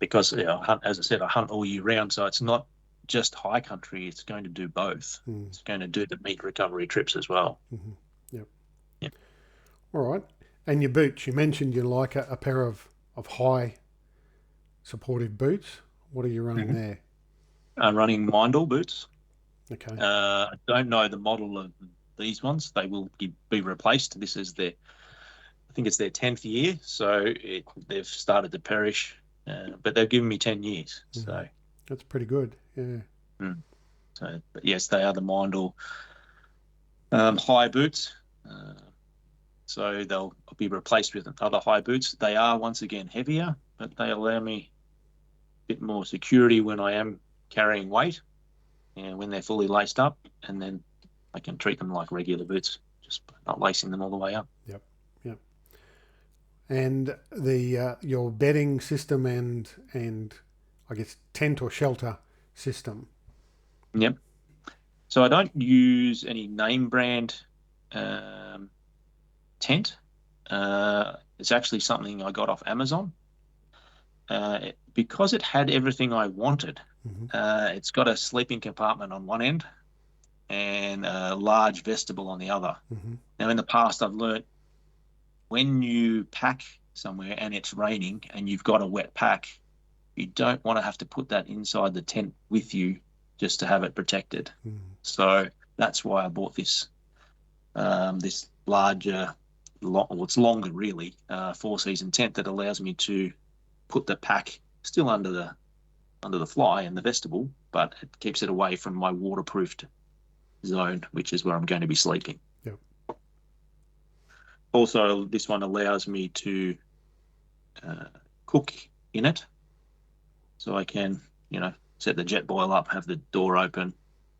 because as I said, I hunt all year round, so it's not just high country. It's going to do both. It's going to do the meat recovery trips as well. Yep. All right. And your boots, you mentioned you like a pair of high supportive boots. What are you running there? I'm running Mindall boots. Okay. I don't know the model of these ones. They will be replaced. This is I think it's their 10th year, so they've started to perish, but they've given me 10 years. So that's pretty good. Yeah. So, but yes, they are the Mindall high boots. So they'll be replaced with other high boots. They are once again heavier, but they allow me a bit more security when I am carrying weight, and when they're fully laced up, and then I can treat them like regular boots, just not lacing them all the way up. Yep. And the your bedding system and I guess tent or shelter system. Yep. So I don't use any name brand tent. It's actually something I got off Amazon. Because it had everything I wanted. It's got a sleeping compartment on one end and a large vestibule on the other. Now, in the past, I've learned when you pack somewhere and it's raining and you've got a wet pack, you don't want to have to put that inside the tent with you just to have it protected. So that's why I bought this this larger, it's longer really, 4-season tent that allows me to put the pack still under the fly in the vestibule, but it keeps it away from my waterproofed zone, which is where I'm going to be sleeping. Yep. Also, this one allows me to cook in it, so I can, set the jet boil up, have the door open,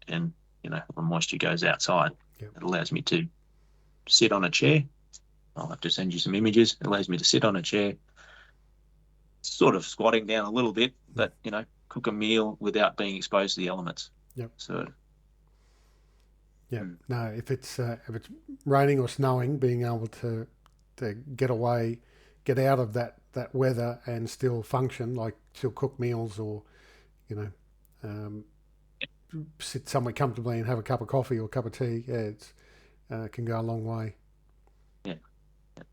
and the moisture goes outside. Yep. It allows me to sit on a chair. I'll have to send you some images. It allows me to sit on a chair, sort of squatting down a little bit, but cook a meal without being exposed to the elements. Yep. So no, if it's raining or snowing, being able to get away, get out of that weather and still function, like still cook meals or sit somewhere comfortably and have a cup of coffee or a cup of tea. It's can go a long way.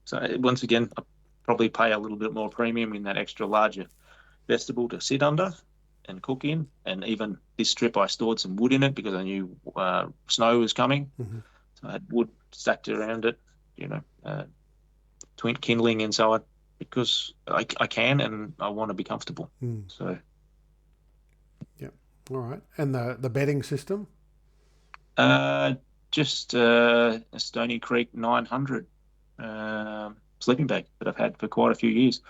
So once again, I probably pay a little bit more premium in that extra larger vestibule to sit under and cook in. And even this trip, I stored some wood in it because I knew snow was coming. So I had wood stacked around it, twin kindling inside, because I can and I want to be comfortable. So all right. And the bedding system? Just a Stony Creek 900 sleeping bag that I've had for quite a few years.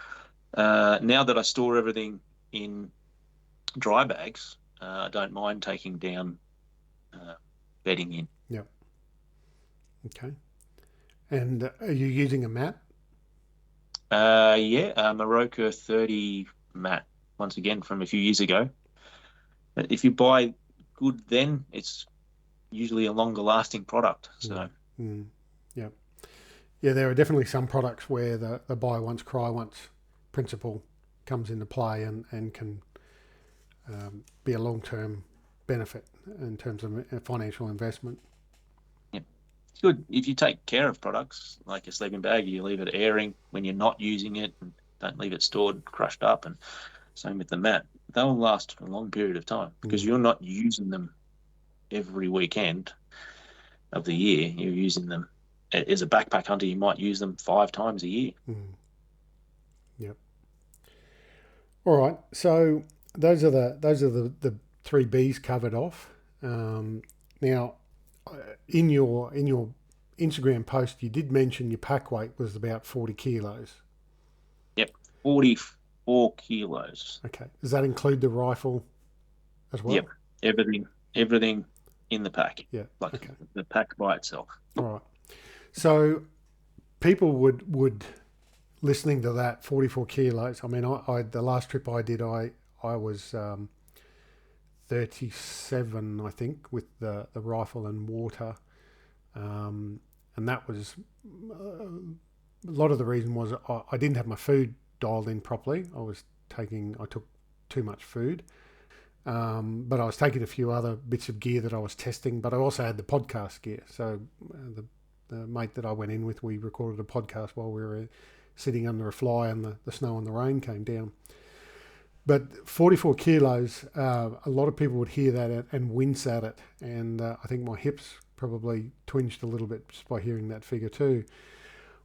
Now that I store everything in dry bags, I don't mind taking down bedding in. Yep. Okay. And are you using a mat? A Maroka 30 mat, once again from a few years ago. If you buy good then, it's usually a longer lasting product. So yeah, there are definitely some products where the buy once, cry once principle comes into play and can be a long-term benefit in terms of financial investment. Yep. it's good if you take care of products like a sleeping bag. You leave it airing when you're not using it, and don't leave it stored crushed up. And same with the mat; they'll last for a long period of time because you're not using them every weekend of the year. You're using them as a backpack hunter. You might use them 5 times a year. Yep. All right. So those are the 3 B's covered off. Now, in your Instagram post, you did mention your pack weight was about 40 kilos. Yep, 44 kilos. Okay. Does that include the rifle as well? Yep, everything in the pack. Yeah. Like okay. the pack by itself. All right. So people would listening to that 44 kilos. I mean, I the last trip I did, I was 37, I think, with the rifle and water, and that was a lot of the reason was I didn't have my food dialed in properly. I took too much food, but I was taking a few other bits of gear that I was testing. But I also had the podcast gear. So the mate that I went in with, we recorded a podcast while we were sitting under a fly and the snow and the rain came down. But 44 kilos, a lot of people would hear that and wince at it. And I think my hips probably twinged a little bit just by hearing that figure too.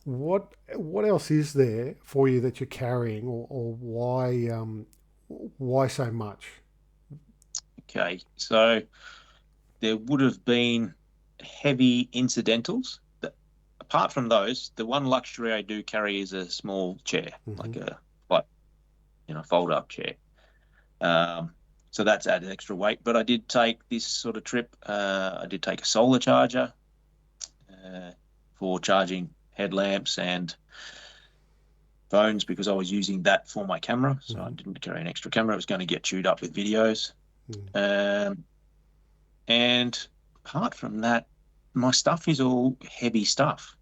What else is there for you that you're carrying, or why so much? Okay, so there would have been heavy incidentals. Apart from those, the one luxury I do carry is a small chair, like a fold-up chair. So that's added extra weight. But I did take this sort of trip. I did take a solar charger for charging headlamps and phones because I was using that for my camera. So I didn't carry an extra camera. It was going to get chewed up with videos. And apart from that, my stuff is all heavy stuff.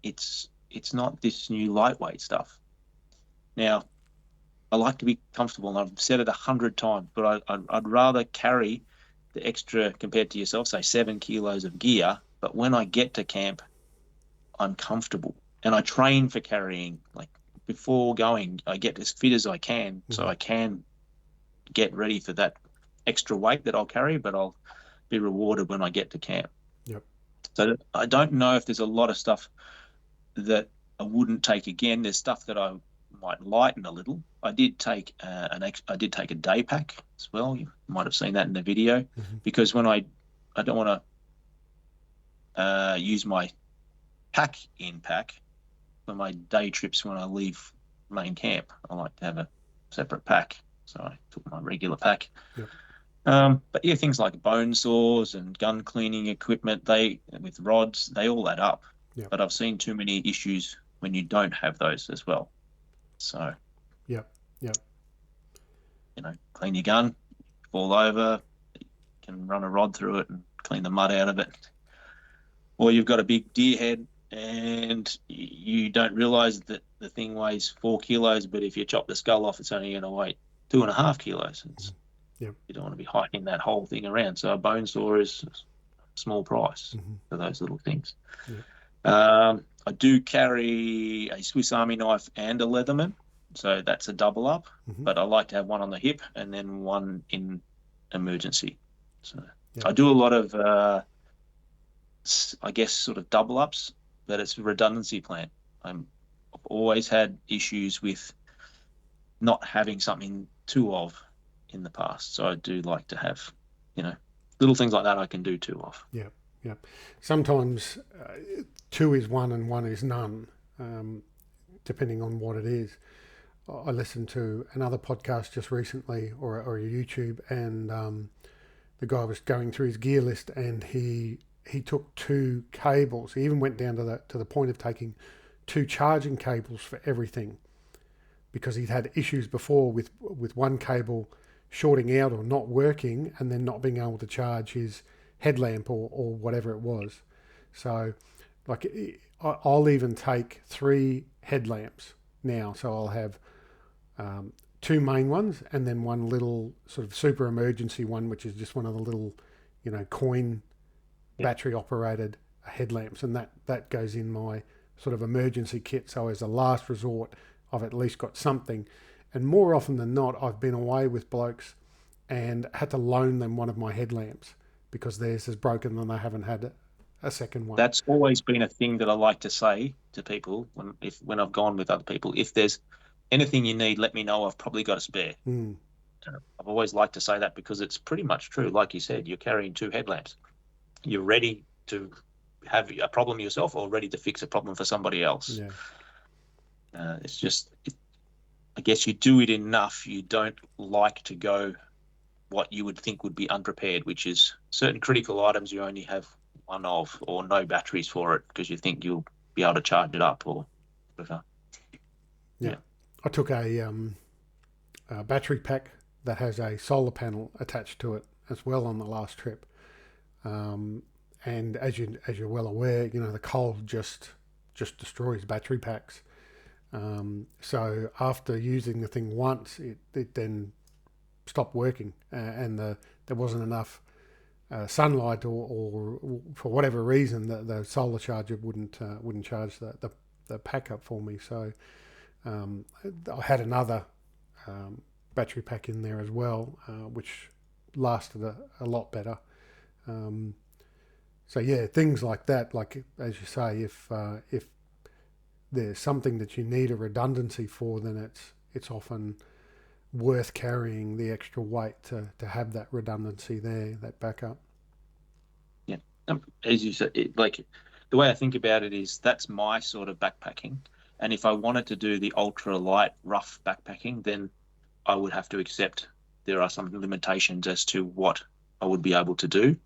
It's not this new lightweight stuff. Now, I like to be comfortable, and I've said it 100 times, but I'd rather carry the extra compared to yourself, say 7 kilos of gear. But when I get to camp, I'm comfortable, and I train for carrying. Like before going, I get as fit as I can, so I can get ready for that extra weight that I'll carry, but I'll be rewarded when I get to camp. Yep. So I don't know if there's a lot of stuff that I wouldn't take again. There's stuff that I might lighten a little. I did take a day pack as well. You might have seen that in the video, because when I don't want to use my pack for my day trips when I leave main camp. I like to have a separate pack, so I took my regular pack. Yep. But yeah, things like bone saws and gun cleaning equipment, with rods, they all add up. Yep. But I've seen too many issues when you don't have those as well. So, yep. Clean your gun, fall over, you can run a rod through it and clean the mud out of it. Or you've got a big deer head and you don't realize that the thing weighs 4 kilos, but if you chop the skull off, it's only going to weigh 2.5 kilos. You don't want to be hiking that whole thing around. So a bone saw is a small price for those little things. I do carry a Swiss Army knife and a Leatherman, so that's a double up, but I like to have one on the hip and then one in emergency. So I do a lot of, I guess, sort of double ups, but it's a redundancy plan. I've always had issues with not having something two of in the past, so I do like to have, little things like that I can do two of. Yeah. Sometimes two is one and one is none, depending on what it is. I listened to another podcast just recently, or a YouTube, and the guy was going through his gear list, and he took 2 cables. He even went down to the point of taking 2 charging cables for everything, because he'd had issues before with one cable shorting out or not working, and then not being able to charge his headlamp or whatever it was. So, like, I'll even take 3 headlamps now. So I'll have 2 main ones, and then one little sort of super emergency one, which is just one of the little, coin battery operated headlamps, and that goes in my sort of emergency kit. So as a last resort, I've at least got something. And more often than not, I've been away with blokes and had to loan them one of my headlamps because theirs is broken and they haven't had a second one. That's always been a thing that I like to say to people when I've gone with other people. If there's anything you need, let me know. I've probably got a spare. I've always liked to say that because it's pretty much true. Like you said, you're carrying 2 headlamps. You're ready to have a problem yourself or ready to fix a problem for somebody else. Yeah. It's just, I guess you do it enough. You don't like to go what you would think would be unprepared, which is certain critical items you only have one of or no batteries for it because you think you'll be able to charge it up or whatever. Yeah. I took a battery pack that has a solar panel attached to it as well on the last trip. And as you're well aware, the cold just destroys battery packs. So after using the thing once, it then stopped working, and there wasn't enough sunlight, or for whatever reason the solar charger wouldn't charge the pack up for me. So I had another battery pack in there as well, which lasted a lot better. So yeah, things like that, like as you say, if there's something that you need a redundancy for, then it's often worth carrying the extra weight to have that redundancy there, that backup. Yeah, as you said, like the way I think about it is that's my sort of backpacking, and if I wanted to do the ultra light rough backpacking, then I would have to accept there are some limitations as to what I would be able to do.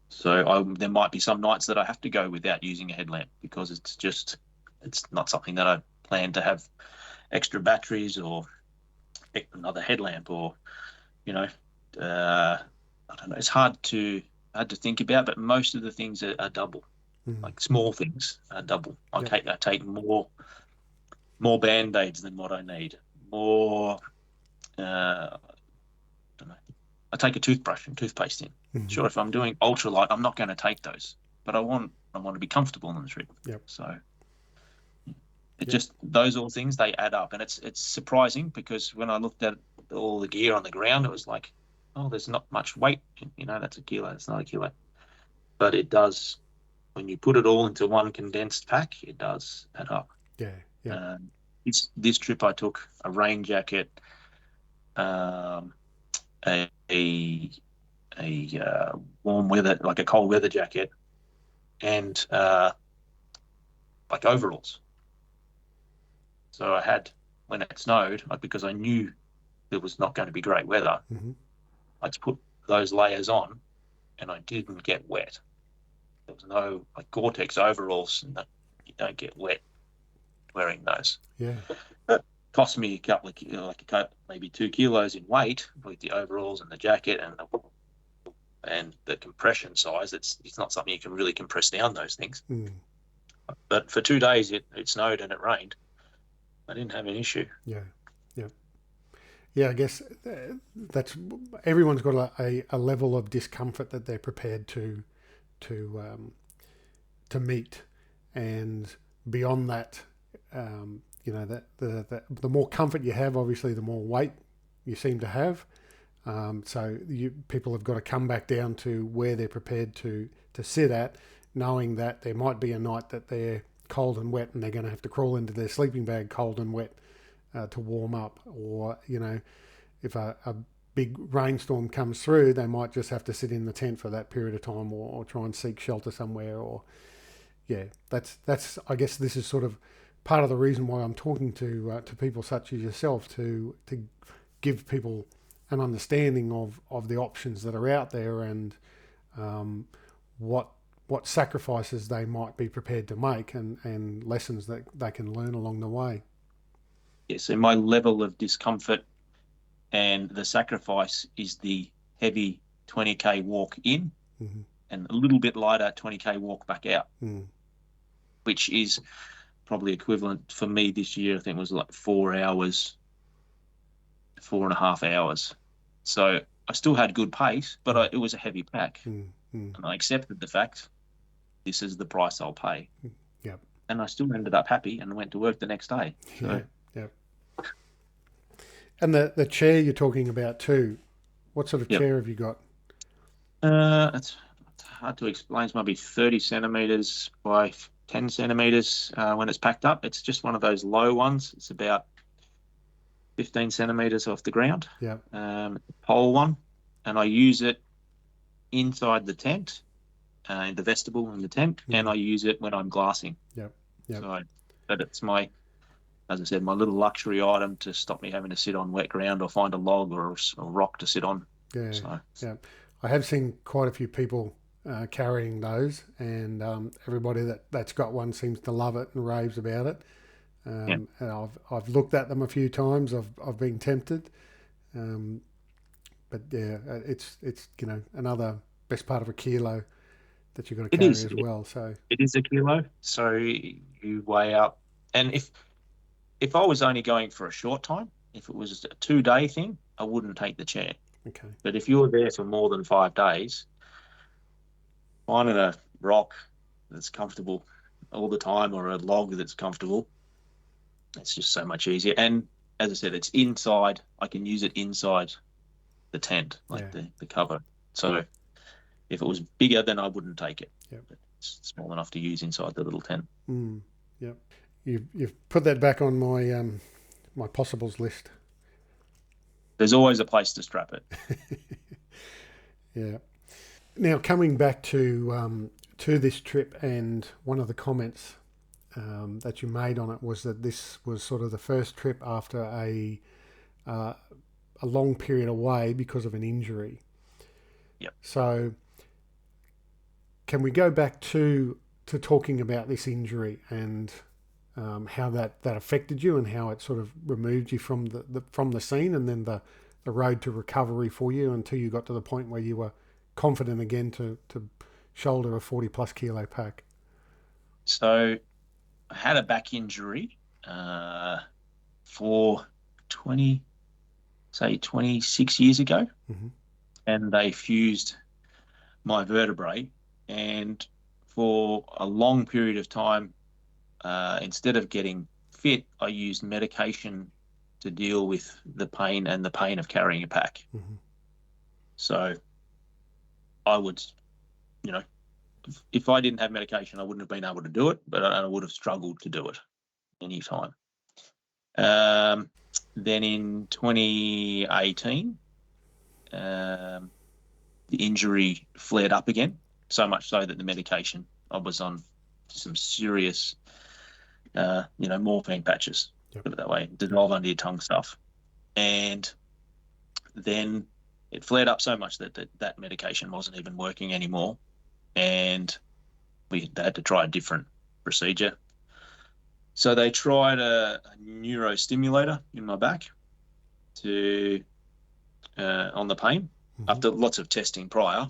So there might be some nights that I have to go without using a headlamp because it's not something that I plan to have extra batteries or another headlamp or I don't know. It's hard to think about, but most of the things are double. Like small things are double. I take more band-aids than what I need. More I don't know. I take a toothbrush and toothpaste in. Sure, if I'm doing ultralight, I'm not going to take those, but I want to be comfortable on the trip. So just those all things, they add up, and it's surprising because when I looked at all the gear on the ground, it was like, oh, there's not much weight. That's a kilo. It's not a kilo, but it does when you put it all into one condensed pack. It does add up. This trip I took a rain jacket, a warm weather, like a cold weather jacket, and like overalls. So I had, when it snowed, because I knew there was not going to be great weather, I just put those layers on, and I didn't get wet. There was no Gore-Tex overalls, and you don't get wet wearing those. Yeah. It cost me a couple of maybe 2 kilos in weight with the overalls and the jacket and the compression size. It's not something you can really compress down those things. But for 2 days it snowed and it rained. I didn't have an issue. Yeah, I guess that's everyone's got a level of discomfort that they're prepared to meet, and beyond that, that the more comfort you have, obviously, the more weight you seem to have. So people have got to come back down to where they're prepared to sit at, knowing that there might be a night that they're cold and wet and they're going to have to crawl into their sleeping bag cold and wet to warm up, or if a big rainstorm comes through, they might just have to sit in the tent for that period of time, or try and seek shelter somewhere. Or that's I guess this is sort of part of the reason why I'm talking to people such as yourself, to give people an understanding of the options that are out there, and what sacrifices they might be prepared to make, and lessons that they can learn along the way. Yeah, so my level of discomfort and the sacrifice is the heavy 20k walk in and a little bit lighter 20k walk back out, which is probably equivalent for me this year. I think it was like 4.5 hours. So I still had good pace, but it was a heavy pack. and I accepted the fact this is the price I'll pay. Yep. And I still ended up happy and went to work the next day. So. Yep. And the chair you're talking about too, what sort of chair have you got? It's hard to explain. It's maybe 30 centimeters by 10 centimeters when it's packed up. It's just one of those low ones. It's about 15 centimeters off the ground. Yeah. Pole one, and I use it inside the tent, in the vestibule in the tent, and I use it when I'm glassing. Yep. So, but it's my, as I said, my little luxury item to stop me having to sit on wet ground or find a log or a rock to sit on. Yeah. So. Yeah. I have seen quite a few people carrying those, and everybody that's got one seems to love it and raves about it. And I've looked at them a few times. I've been tempted, but yeah, it's another best part of a kilo that you've got to carry as well. So it is a kilo. So you weigh up, and if I was only going for a short time, if it was a 2-day thing, I wouldn't take the chair. Okay. But if you're there for more than 5 days, finding a rock that's comfortable all the time or a log that's comfortable, it's just so much easier. And as I said, it's inside. I can use it inside the tent, like the cover. So if it was bigger, then I wouldn't take it. Yep. But it's small enough to use inside the little tent. Yep. You've put that back on my my possibles list. There's always a place to strap it. Yeah. Now coming back to this trip, and one of the comments that you made on it was that this was sort of the first trip after a long period away because of an injury. Yep. So can we go back to talking about this injury and how that affected you and how it sort of removed you from the scene, and then the road to recovery for you until you got to the point where you were confident again to shoulder a 40 plus kilo pack? So I had a back injury for 26 years ago, and they fused my vertebrae, and for a long period of time, instead of getting fit, I used medication to deal with the pain and the pain of carrying a pack. So I would, if I didn't have medication, I wouldn't have been able to do it, but I would have struggled to do it any time. Then in 2018, the injury flared up again, so much so that the medication, I was on some serious, morphine patches, put it that way, dissolve under your tongue stuff. And then it flared up so much that medication wasn't even working anymore. And they had to try a different procedure. So they tried a neurostimulator in my back on the pain after lots of testing prior.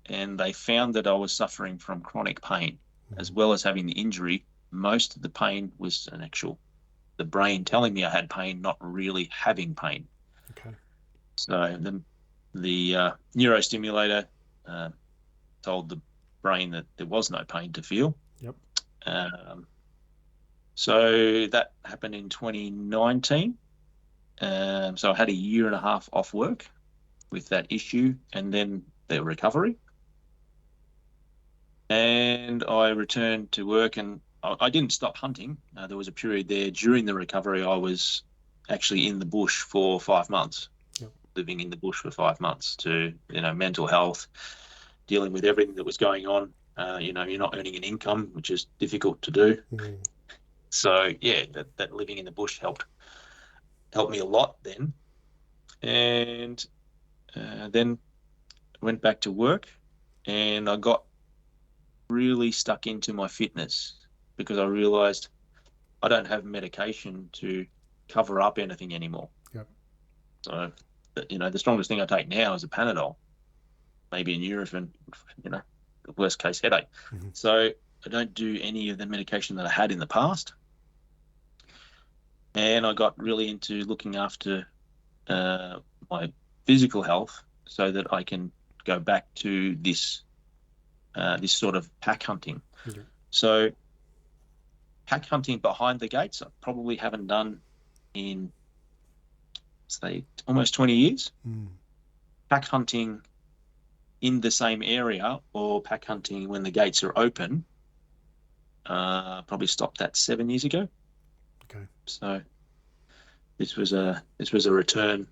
And they found that I was suffering from chronic pain as well as having the injury. Most of the pain was the brain telling me I had pain, not really having pain. Okay. So the neurostimulator told the brain that there was no pain to feel. Yep. So that happened in 2019. So I had a year and a half off work with that issue, and then the recovery. And I returned to work, and I didn't stop hunting. There was a period there during the recovery I was actually in the bush for 5 months, living in the bush for 5 months to, mental health, dealing with everything that was going on. You're not earning an income, which is difficult to do. So yeah, that living in the bush helped me a lot then. And then went back to work, and I got really stuck into my fitness because I realized I don't have medication to cover up anything anymore. Yep. So, the strongest thing I take now is a Panadol, maybe a Nurofen, the worst case headache. So I don't do any of the medication that I had in the past. And I got really into looking after my physical health so that I can go back to this this sort of pack hunting. Okay. So pack hunting behind the gates, I probably haven't done in, say, almost 20 years. Pack hunting in the same area or pack hunting when the gates are open, probably stopped that 7 years ago. Okay. So this was a return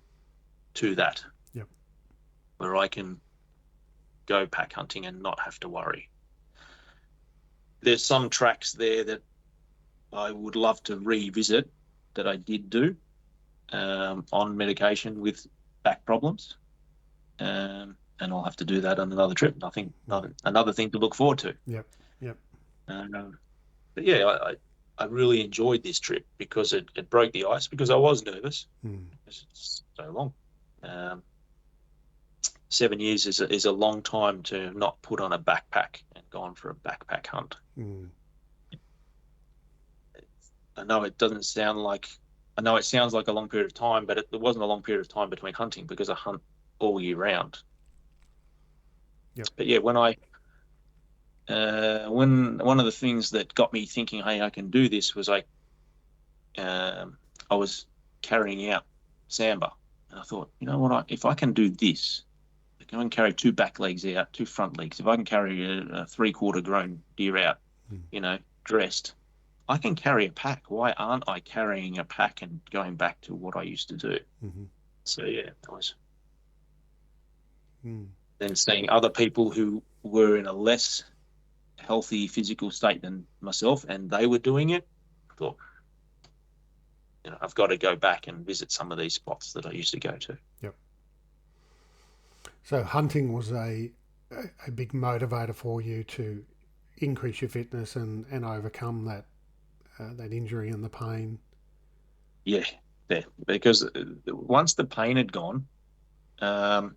to that. Yep. Where I can go pack hunting and not have to worry. There's some tracks there that I would love to revisit that I did do on medication with back problems. And I'll have to do that on another trip. I think another thing to look forward to. Yep. But yeah, I really enjoyed this trip because it broke the ice, because I was nervous. It's so long. 7 years is a long time to not put on a backpack and gone for a backpack hunt. I know it sounds like a long period of time, but it wasn't a long period of time between hunting, because I hunt all year round. Yep. But yeah, when one of the things that got me thinking, hey, I can do this, was I was carrying out Sambar, and I thought, you know what, if I can do this, I can carry 2 back legs out, 2 front legs. If I can carry a 3/4 grown deer out, dressed, I can carry a pack. Why aren't I carrying a pack and going back to what I used to do? So yeah, that was. Then seeing other people who were in a less healthy physical state than myself, and they were doing it, I thought, I've got to go back and visit some of these spots that I used to go to. Yep. So hunting was a big motivator for you to increase your fitness and overcome that injury and the pain. Yeah, because once the pain had gone, I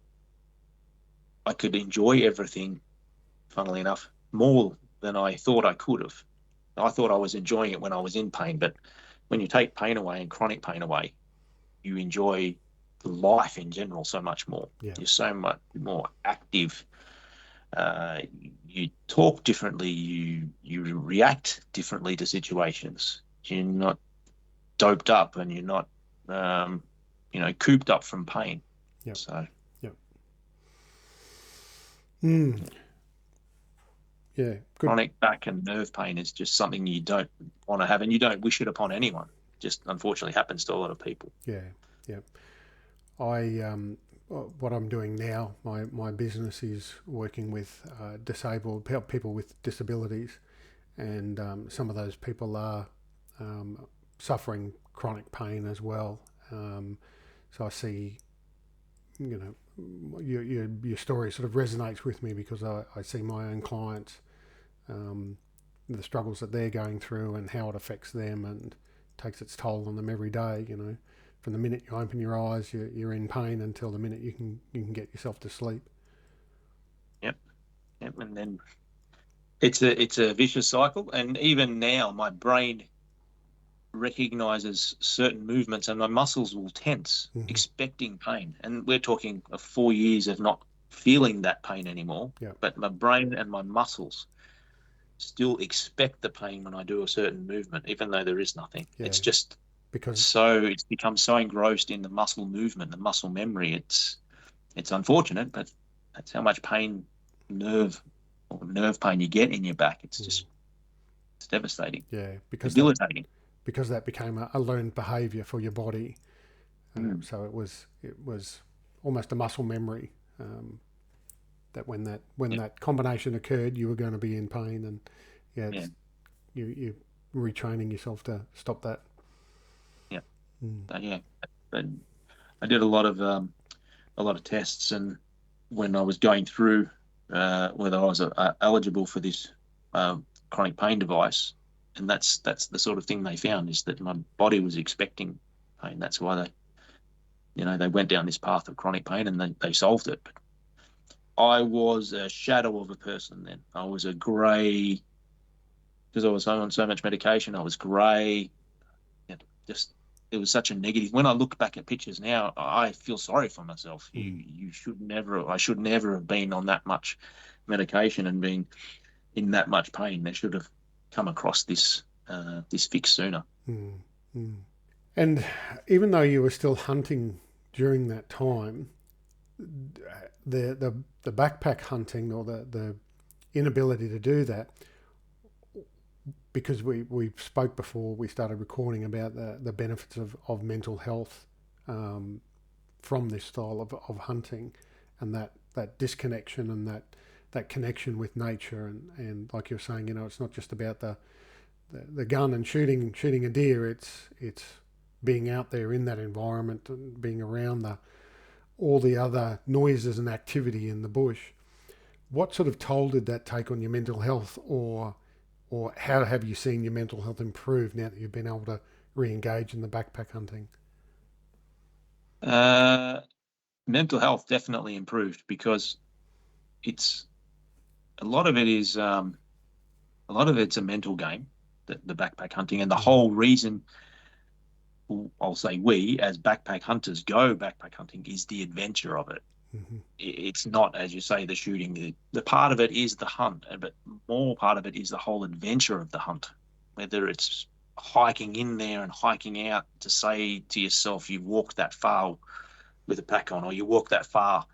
could enjoy everything, funnily enough, more than I thought I could have. I thought I was enjoying it when I was in pain, but when you take pain away and chronic pain away, you enjoy life in general so much more. Yeah. You're so much more active. You talk differently. You react differently to situations. You're not doped up, and you're not, cooped up from pain. Yep. So. Yep. Yeah. Good. Chronic back and nerve pain is just something you don't want to have, and you don't wish it upon anyone. It just unfortunately happens to a lot of people. Yeah. Yeah. What I'm doing now, my business is working with disabled people with disabilities, and some of those people are suffering chronic pain as well. So I see, your story sort of resonates with me, because I see my own clients, the struggles that they're going through and how it affects them and takes its toll on them every day. From the minute you open your eyes, you're in pain until the minute you can get yourself to sleep. Yep, and then it's a vicious cycle. And even now, my brain recognizes certain movements, and my muscles will tense, expecting pain. And we're talking of 4 years of not feeling that pain anymore. Yep. But my brain and my muscles still expect the pain when I do a certain movement, even though there is nothing. Yeah. It's just. It's become so engrossed in the muscle movement, the muscle memory. It's unfortunate, but that's how much nerve pain you get in your back. It's just, it's devastating. Yeah, debilitating. Because that became a learned behaviour for your body. So it was almost a muscle memory, that when that combination occurred, you were going to be in pain, and you're retraining yourself to stop that. But I did a lot of tests, and when I was going through whether I was eligible for this chronic pain device, and that's the sort of thing they found, is that my body was expecting pain. That's why they went down this path of chronic pain, and they solved it. But I was a shadow of a person then. I was a grey, because I was on so much medication. I was grey, it was such a negative. When I look back at pictures now, I feel sorry for myself. I should never have been on that much medication and being in that much pain. They should have come across this fix sooner. And even though you were still hunting during that time, the backpack hunting, or the inability to do that, because we spoke before we started recording about the benefits of mental health from this style of hunting, and that disconnection and that connection with nature, and like you're saying, it's not just about the gun and shooting a deer. It's being out there in that environment and being around all the other noises and activity in the bush. What sort of toll did that take on your mental health, or how have you seen your mental health improve now that you've been able to re-engage in the backpack hunting? Mental health definitely improved, because a lot of it's a mental game, the backpack hunting, and the whole reason I'll say we as backpack hunters go backpack hunting is the adventure of it. It's not, as you say, the shooting. The part of it is the hunt, but more part of it is the whole adventure of the hunt. Whether it's hiking in there and hiking out to say to yourself, you walked that far with a pack on, or you walk that far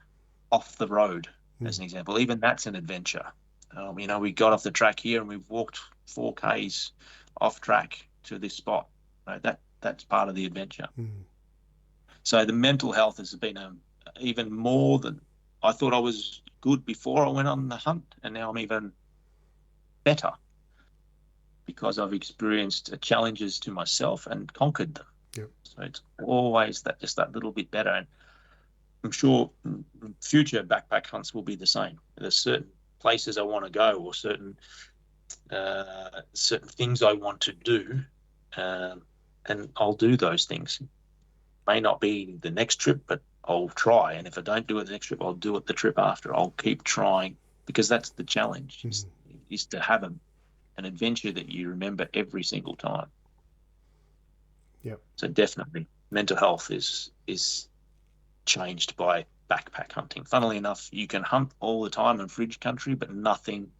off the road, as an example. Even that's an adventure. We got off the track here and we've walked 4Ks off track to this spot. Right? That's part of the adventure. So the mental health has been even more than I thought. I was good before I went on the hunt, and now I'm even better because I've experienced challenges to myself and conquered them. Yep. So it's always just that little bit better. And I'm sure future backpack hunts will be the same. There's certain places I want to go, or certain things I want to do, and I'll do those things. May not be the next trip, but I'll try. And if I don't do it the next trip, I'll do it the trip after. I'll keep trying, because that's the challenge, is to have an adventure that you remember every single time. Yep. So definitely mental health is changed by backpack hunting. Funnily enough, you can hunt all the time in fridge country, but nothing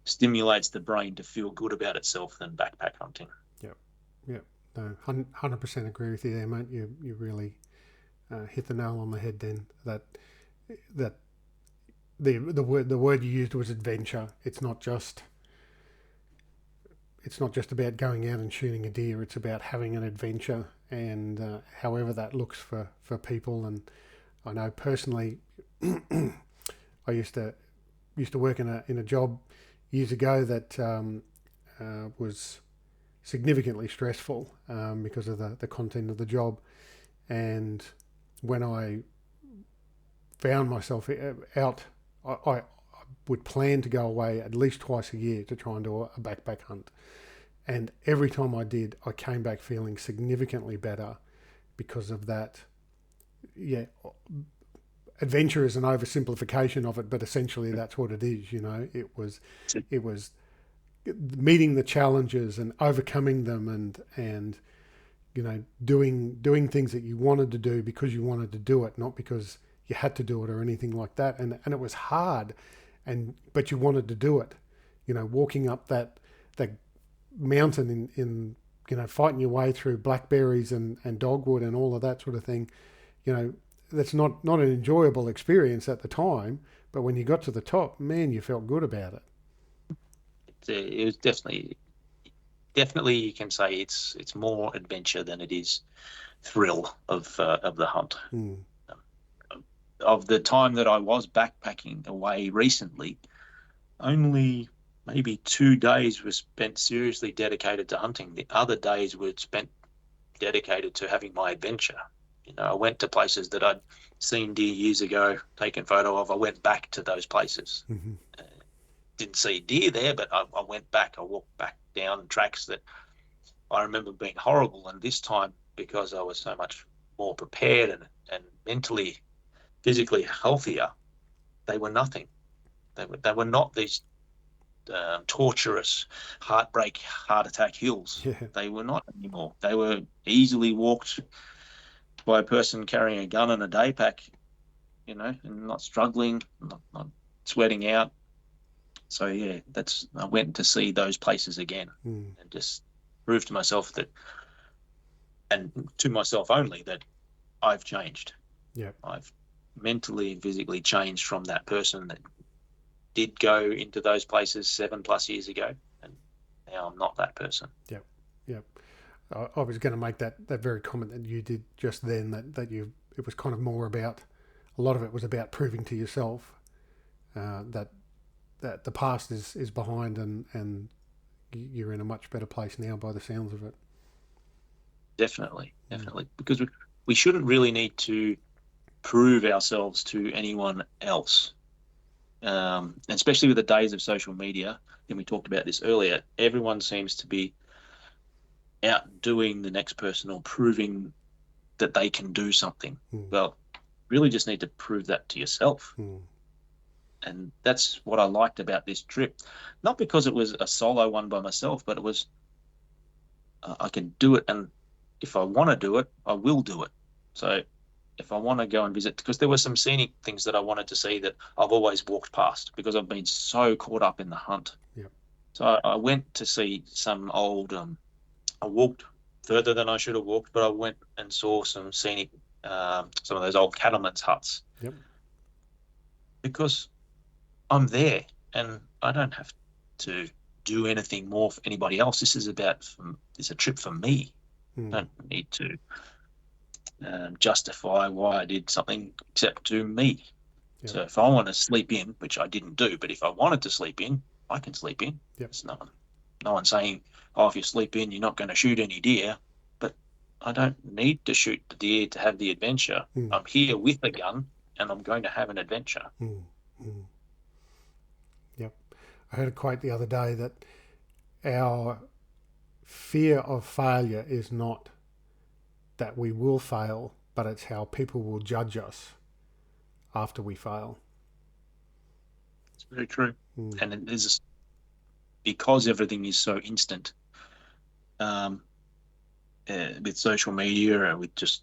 stimulates the brain to feel good about itself than backpack hunting. Yep. No, 100% agree with you there, mate. You really hit the nail on the head then. That the word you used was adventure. It's not just about going out and shooting a deer. It's about having an adventure, and however that looks for people. And I know personally, I used to work in a job years ago that was significantly stressful because of the content of the job. And when I found myself out, I would plan to go away at least twice a year to try and do a backpack hunt. And every time I did, I came back feeling significantly better because of that. Yeah, adventure is an oversimplification of it, but essentially that's what it is. It was meeting the challenges and overcoming them, and doing things that you wanted to do because you wanted to do it, not because you had to do it or anything like that. And it was hard, but you wanted to do it. Walking up that mountain in fighting your way through blackberries and dogwood and all of that sort of thing. That's not an enjoyable experience at the time, but when you got to the top, man, you felt good about it. It was definitely you can say it's more adventure than it is thrill of the hunt. Of the time that I was backpacking away recently, only maybe 2 days were spent seriously dedicated to hunting. The other days were spent dedicated to having my adventure. I went to places that I'd seen deer years ago, taken photo of. I went back to those places. Didn't see deer there, but I went back. I walked back down tracks that I remember being horrible. And this time, because I was so much more prepared and mentally, physically healthier, they were nothing. They were not these torturous, heart attack hills. Yeah. They were not anymore. They were easily walked by a person carrying a gun and a day pack, and not struggling, not sweating out. So yeah, I went to see those places again and just proved to myself that, and to myself only, that I've changed. Yeah. I've mentally and physically changed from that person that did go into those places 7+ years ago, and now I'm not that person. Yep. Yep. I was going to make that very comment that you did just then, that it was kind of more about, a lot of it was about proving to yourself that the past is behind, and you're in a much better place now by the sounds of it. Definitely. Because we shouldn't really need to prove ourselves to anyone else. And especially with the days of social media, and we talked about this earlier, everyone seems to be outdoing the next person or proving that they can do something. Well, really just need to prove that to yourself. And that's what I liked about this trip. Not because it was a solo one by myself, but it was, I can do it, and if I want to do it, I will do it. So if I want to go and visit, because there were some scenic things that I wanted to see that I've always walked past because I've been so caught up in the hunt. Yep. So I went to see some old, I walked further than I should have walked, but I went and saw some scenic, some of those old cattlemen's huts. Yep. Because I'm there and I don't have to do anything more for anybody else. This is it's a trip for me. I don't need to justify why I did something except to me. Yep. So if I want to sleep in, which I didn't do, but if I wanted to sleep in, I can sleep in. Yep. There's no one saying, oh, if you sleep in, you're not going to shoot any deer. But I don't need to shoot the deer to have the adventure. I'm here with a gun and I'm going to have an adventure. Yep. I heard a quote the other day that our fear of failure is not that we will fail, but it's how people will judge us after we fail. It's very true. And it is, because everything is so instant, with social media and with just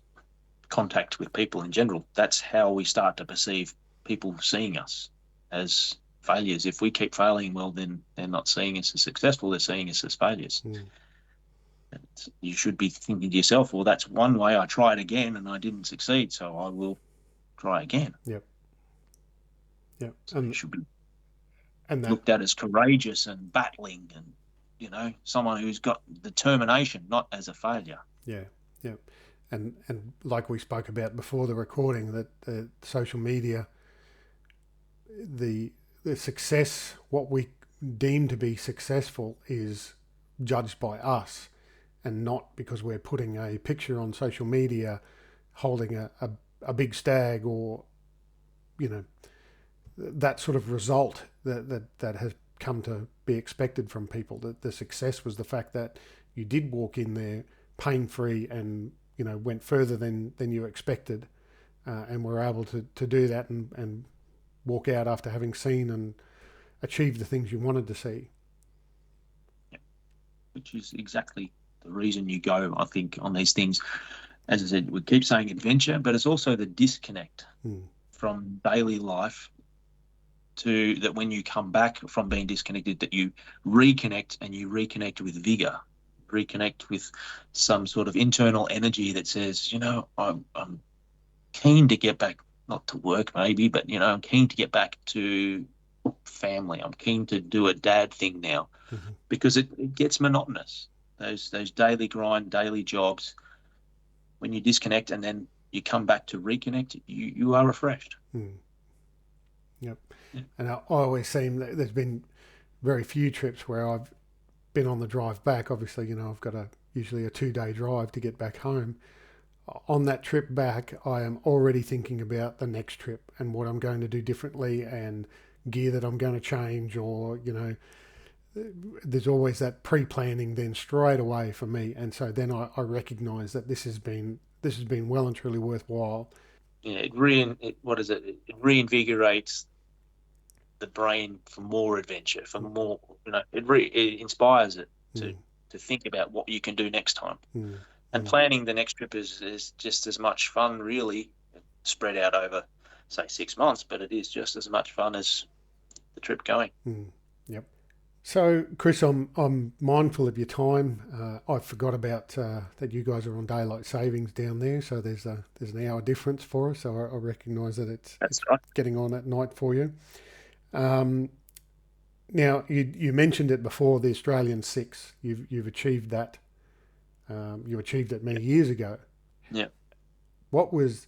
contact with people in general, that's how we start to perceive people seeing us as failures. If we keep failing, well, then they're not seeing us as successful, they're seeing us as failures. You should be thinking to yourself, well, that's one way. I tried again and I didn't succeed, so I will try again. Yep. So you should be looked at as courageous and battling, and someone who's got determination, not as a failure. Yeah. And like we spoke about before the recording, that social media, the success, what we deem to be successful, is judged by us, and not because we're putting a picture on social media holding a big stag, or that sort of result that has come to be expected from people. That the success was the fact that you did walk in there pain-free and went further than you expected, and were able to do that and walk out after having seen and achieved the things you wanted to see. Yep. Which is exactly the reason you go, I think, on these things. As I said, we keep saying adventure, but it's also the disconnect from daily life, to that when you come back from being disconnected, that you reconnect, and you reconnect with vigor, reconnect with some sort of internal energy that says, I'm keen to get back, not to work maybe, but I'm keen to get back to family. I'm keen to do a dad thing now, because it gets monotonous. Those daily grind, daily jobs, when you disconnect and then you come back to reconnect, you are refreshed. Yep. Yeah. And I always seem that there's been very few trips where I've been on the drive back. Obviously, I've got usually a 2-day drive to get back home. On that trip back, I am already thinking about the next trip and what I'm going to do differently, and gear that I'm going to change, or there's always that pre-planning then straight away for me. And so then I recognise that this has been well and truly worthwhile. Yeah, it reinvigorates the brain for more adventure, for more, it inspires it to think about what you can do next time. And planning the next trip is just as much fun, really, spread out over, say, 6 months, but it is just as much fun as the trip going. Yep. So, Chris, I'm mindful of your time. I forgot about that you guys are on daylight savings down there, so there's an hour difference for us. So I recognise that That's it's right. getting on at night for you. Um, Now you mentioned it before, the Australian six. You've achieved that. You achieved it many years ago. Yeah. What was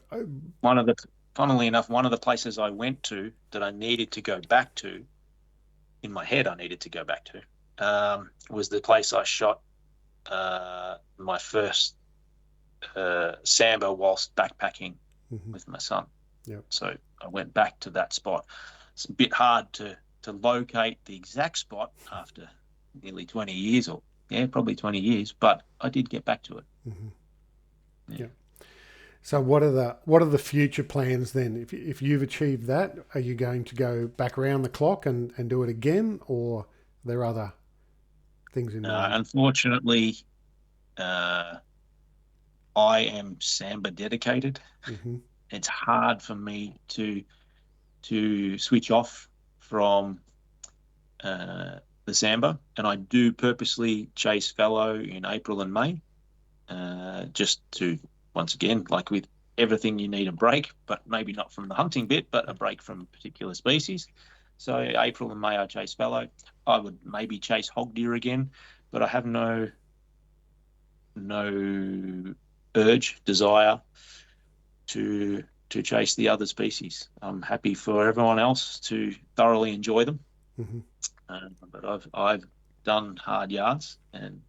Funnily enough, one of the places I went to that I needed to go back to, in my head, I needed to go back to, was the place I shot my first Sambar whilst backpacking with my son. Yep. So I went back to that spot. It's a bit hard to locate the exact spot after nearly 20 years, or probably 20 years, but I did get back to it. Yeah. So what are the future plans then? If you've achieved that, are you going to go back around the clock and do it again, or are there other things in mind? Unfortunately, I am Sambar dedicated. It's hard for me to switch off from the Sambar, and I do purposely chase fallow in April and May, just to, once again, like with everything, you need a break, but maybe not from the hunting bit, but a break from particular species. So April and May I chase fallow. I would maybe chase hog deer again, but I have no desire to chase the other species. I'm happy for everyone else to thoroughly enjoy them. But I've done hard yards, and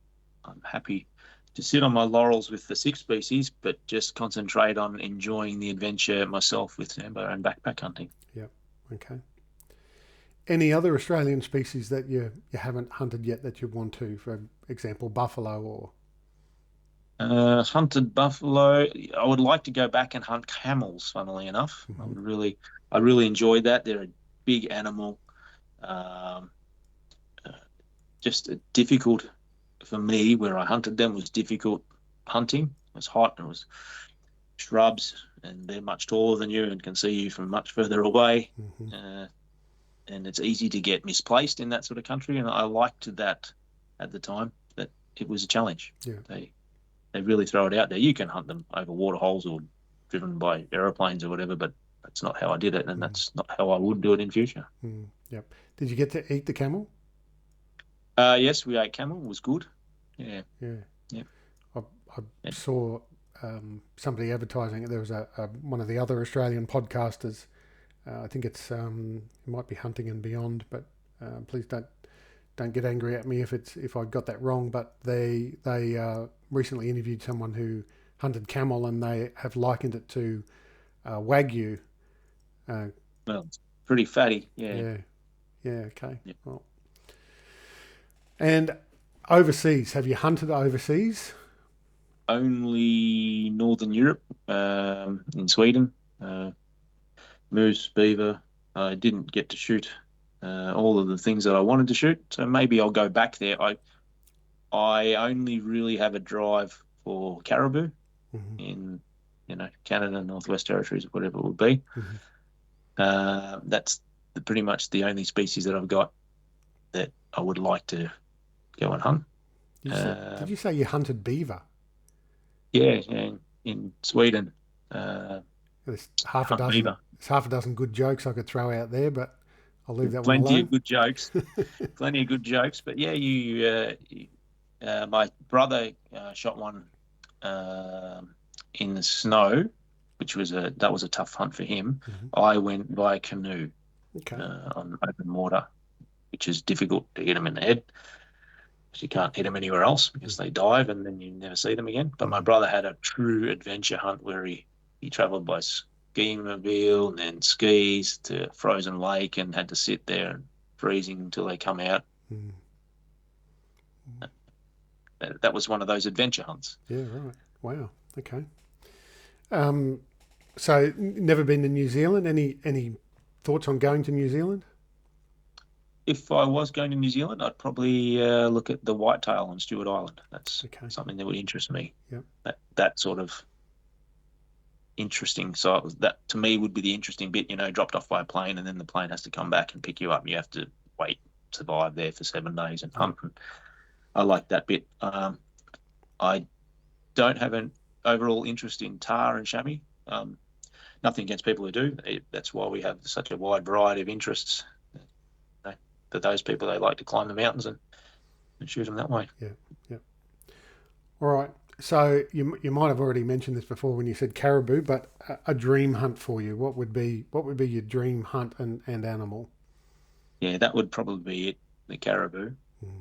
I'm happy to sit on my laurels with the six species, but just concentrate on enjoying the adventure myself with Sambar and backpack hunting. Yep. Okay. Any other Australian species that you haven't hunted yet that you want to, for example, buffalo or? Hunted buffalo. I would like to go back and hunt camels, funnily enough. I really enjoyed that. They're a big animal. Just difficult for me where I hunted them was difficult hunting. It was hot, and it was shrubs, and they're much taller than you and can see you from much further away. And it's easy to get misplaced in that sort of country. And I liked that at the time, that it was a challenge. Yeah. They really throw it out there. You can hunt them over waterholes or driven by aeroplanes or whatever, but that's not how I did it, and that's not how I would do it in future. Yep. Did you get to eat the camel? Yes, we ate camel. It was good. Yeah. I saw somebody advertising it. There was one of the other Australian podcasters. I think it might be Hunting and Beyond, but please don't get angry at me if I got that wrong. But they recently interviewed someone who hunted camel, and they have likened it to Wagyu. Well, it's pretty fatty. Yeah. Okay. Yep. Well, and overseas, have you hunted overseas? Only Northern Europe, in Sweden. Moose, beaver. I didn't get to shoot all of the things that I wanted to shoot, so maybe I'll go back there. I only really have a drive for caribou in Canada, Northwest Territories, whatever it would be. That's pretty much the only species that I've got that I would like to go and hunt. Did you say you hunted beaver? Yeah, in Sweden. There's half a dozen good jokes I could throw out there, but I'll leave that one alone. Plenty of good jokes. Plenty of good jokes. But yeah, my brother shot one in the snow, which was a tough hunt for him. I went by canoe on open water, which is difficult to hit them in the head. You can't hit them anywhere else because they dive and then you never see them again. But my brother had a true adventure hunt where he travelled by ski-mobile and then skis to frozen lake and had to sit there freezing until they come out. That was one of those adventure hunts. Yeah, right. Wow. Okay. So never been to New Zealand. Any thoughts on going to New Zealand? If I was going to New Zealand, I'd probably look at the whitetail on Stewart Island. That's something that would interest me. Yep. That sort of interesting. So that to me would be the interesting bit. Dropped off by a plane, and then the plane has to come back and pick you up. You have to wait, survive there for 7 days and hunt. And I like that bit. I don't have an overall interest in tahr and chamois. Nothing against people who do. That's why we have such a wide variety of interests. For those people, they like to climb the mountains and shoot them that way. Yeah. All right. So you might have already mentioned this before when you said caribou, but a dream hunt for you. What would be your dream hunt and animal? Yeah, that would probably be it. The caribou.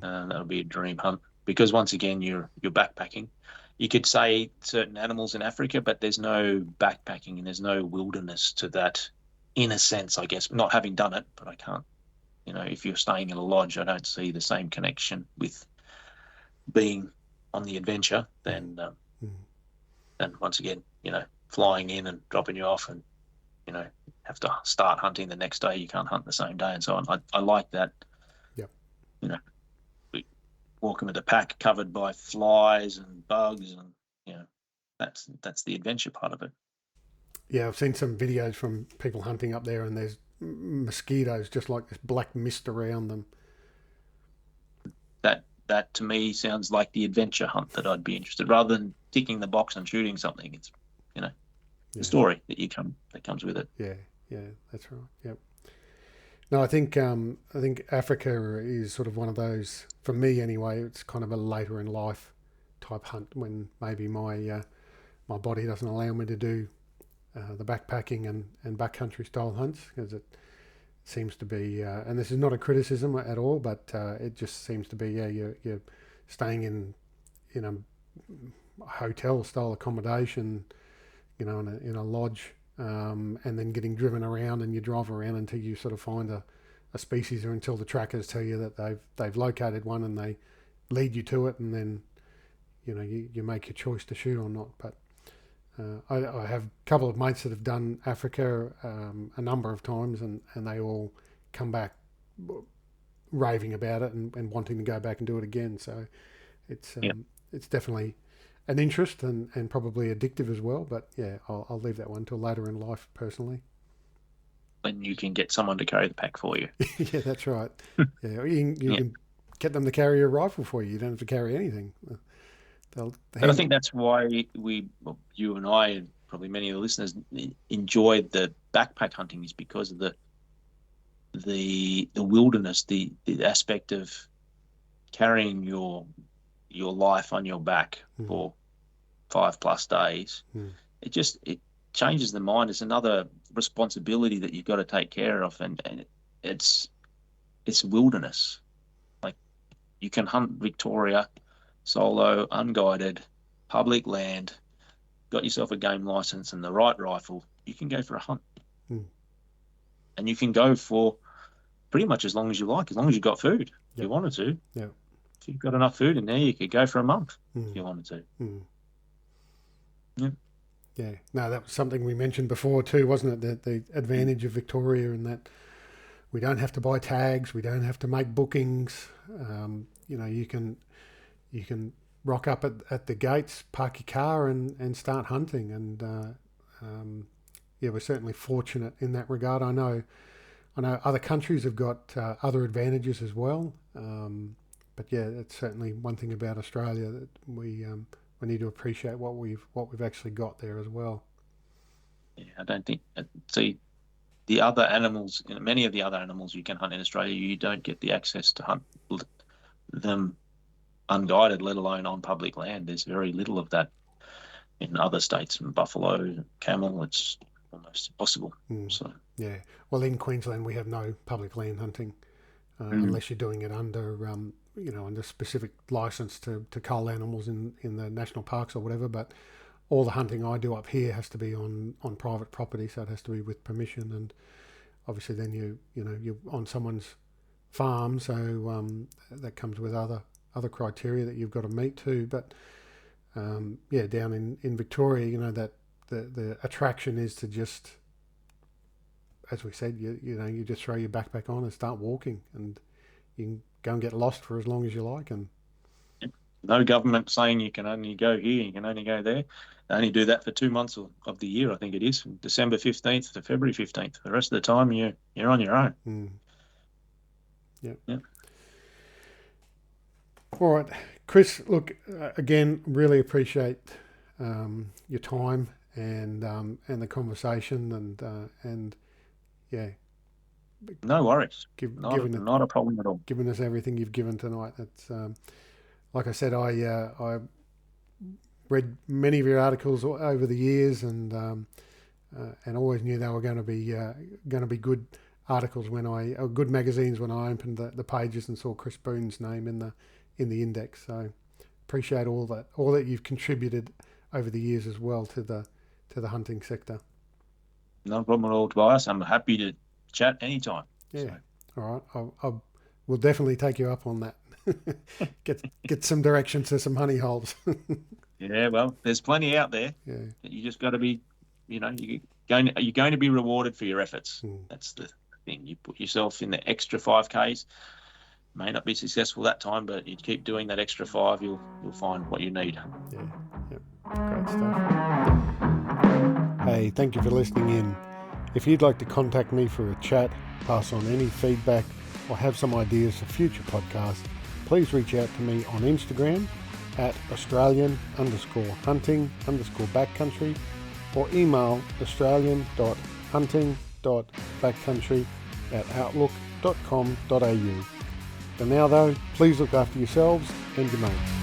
That would be a dream hunt because once again, you're backpacking. You could say certain animals in Africa, but there's no backpacking and there's no wilderness to that. In a sense, I guess, not having done it, but I can't. If you're staying in a lodge, I don't see the same connection with being on the adventure than once again, flying in and dropping you off and, have to start hunting the next day. You can't hunt the same day and so on. I like that. Yep. Walking with a pack covered by flies and bugs and, that's the adventure part of it. Yeah, I've seen some videos from people hunting up there and there's mosquitoes, just like this black mist around them. That to me sounds like the adventure hunt that I'd be interested, rather than ticking the box and shooting something. It's the story that comes with it. Yeah, that's right. Yep. No, I think Africa is sort of one of those, for me anyway. It's kind of a later in life type hunt when maybe my body doesn't allow me to do the backpacking and backcountry style hunts, because it seems to be, and this is not a criticism at all, but it just seems to be, you're staying in a hotel style accommodation, in a lodge, and then getting driven around, and you drive around until you sort of find a species, or until the trackers tell you that they've located one and they lead you to it, and then you make your choice to shoot or not. But I have a couple of mates that have done Africa a number of times, and they all come back raving about it and wanting to go back and do it again. So it's definitely an interest and probably addictive as well. But yeah, I'll leave that one till later in life personally. When you can get someone to carry the pack for you. Yeah, that's right. Yeah, you can get them to carry a rifle for you. You don't have to carry anything. But I think that's why you and I, and probably many of the listeners, enjoy the backpack hunting, is because of the wilderness, the aspect of carrying your life on your back for 5+ days. It changes the mind. It's another responsibility that you've got to take care of, and it's wilderness. Like, you can hunt Victoria solo, unguided, public land, got yourself a game license and the right rifle, you can go for a hunt. And you can go for pretty much as long as you like, as long as you've got food. If you wanted to. Yeah. If you've got enough food in there, you could go for a month if you wanted to. Yeah. No, that was something we mentioned before too, wasn't it? The advantage of Victoria, in that we don't have to buy tags, we don't have to make bookings. You can rock up at the gates, park your car, and start hunting. And we're certainly fortunate in that regard. I know other countries have got other advantages as well. But yeah, it's certainly one thing about Australia that we need to appreciate what we've actually got there as well. Yeah, I don't think. See, the other animals, many of the other animals you can hunt in Australia, you don't get the access to hunt them unguided, let alone on public land. There's very little of that in other states. In buffalo, camel, it's almost impossible. So yeah, well, in Queensland we have no public land hunting unless you're doing it under under specific license to cull animals in the national parks or whatever. But all the hunting I do up here has to be on private property, so it has to be with permission, and obviously then you're on someone's farm, so that comes with other criteria that you've got to meet too. But down in Victoria, that the attraction is to just, as we said, you just throw your backpack on and start walking, and you can go and get lost for as long as you like. And no government saying you can only go here, you can only go there. They only do that for 2 months of the year, I think it is, from December 15th to February 15th. The rest of the time, you're on your own. Yep. Yep. All right, Chris. Look, again, really appreciate your time and the conversation and yeah, No worries. giving Not a problem at all. giving us everything you've given tonight. It's like I said, I read many of your articles over the years and always knew they were going to be good articles or good magazines when I opened the pages and saw Chris Boon's name in the index. So appreciate all that you've contributed over the years as well to the hunting sector. No problem at all, Tobias. I'm happy to chat anytime. Yeah. So. All right. I will definitely take you up on that. get some direction to some honey holes. Yeah, well, there's plenty out there. Yeah. You just got to be, you're going to be rewarded for your efforts. That's the thing. You put yourself in the extra 5Ks. May not be successful that time, but you keep doing that extra 5, you'll find what you need. Yeah. Yep. Great stuff. Hey, thank you for listening in. If you'd like to contact me for a chat, pass on any feedback, or have some ideas for future podcasts, please reach out to me on Instagram at Australian_hunting_backcountry or email australian.hunting.backcountry@outlook.com.au. For now though, please look after yourselves and your mates.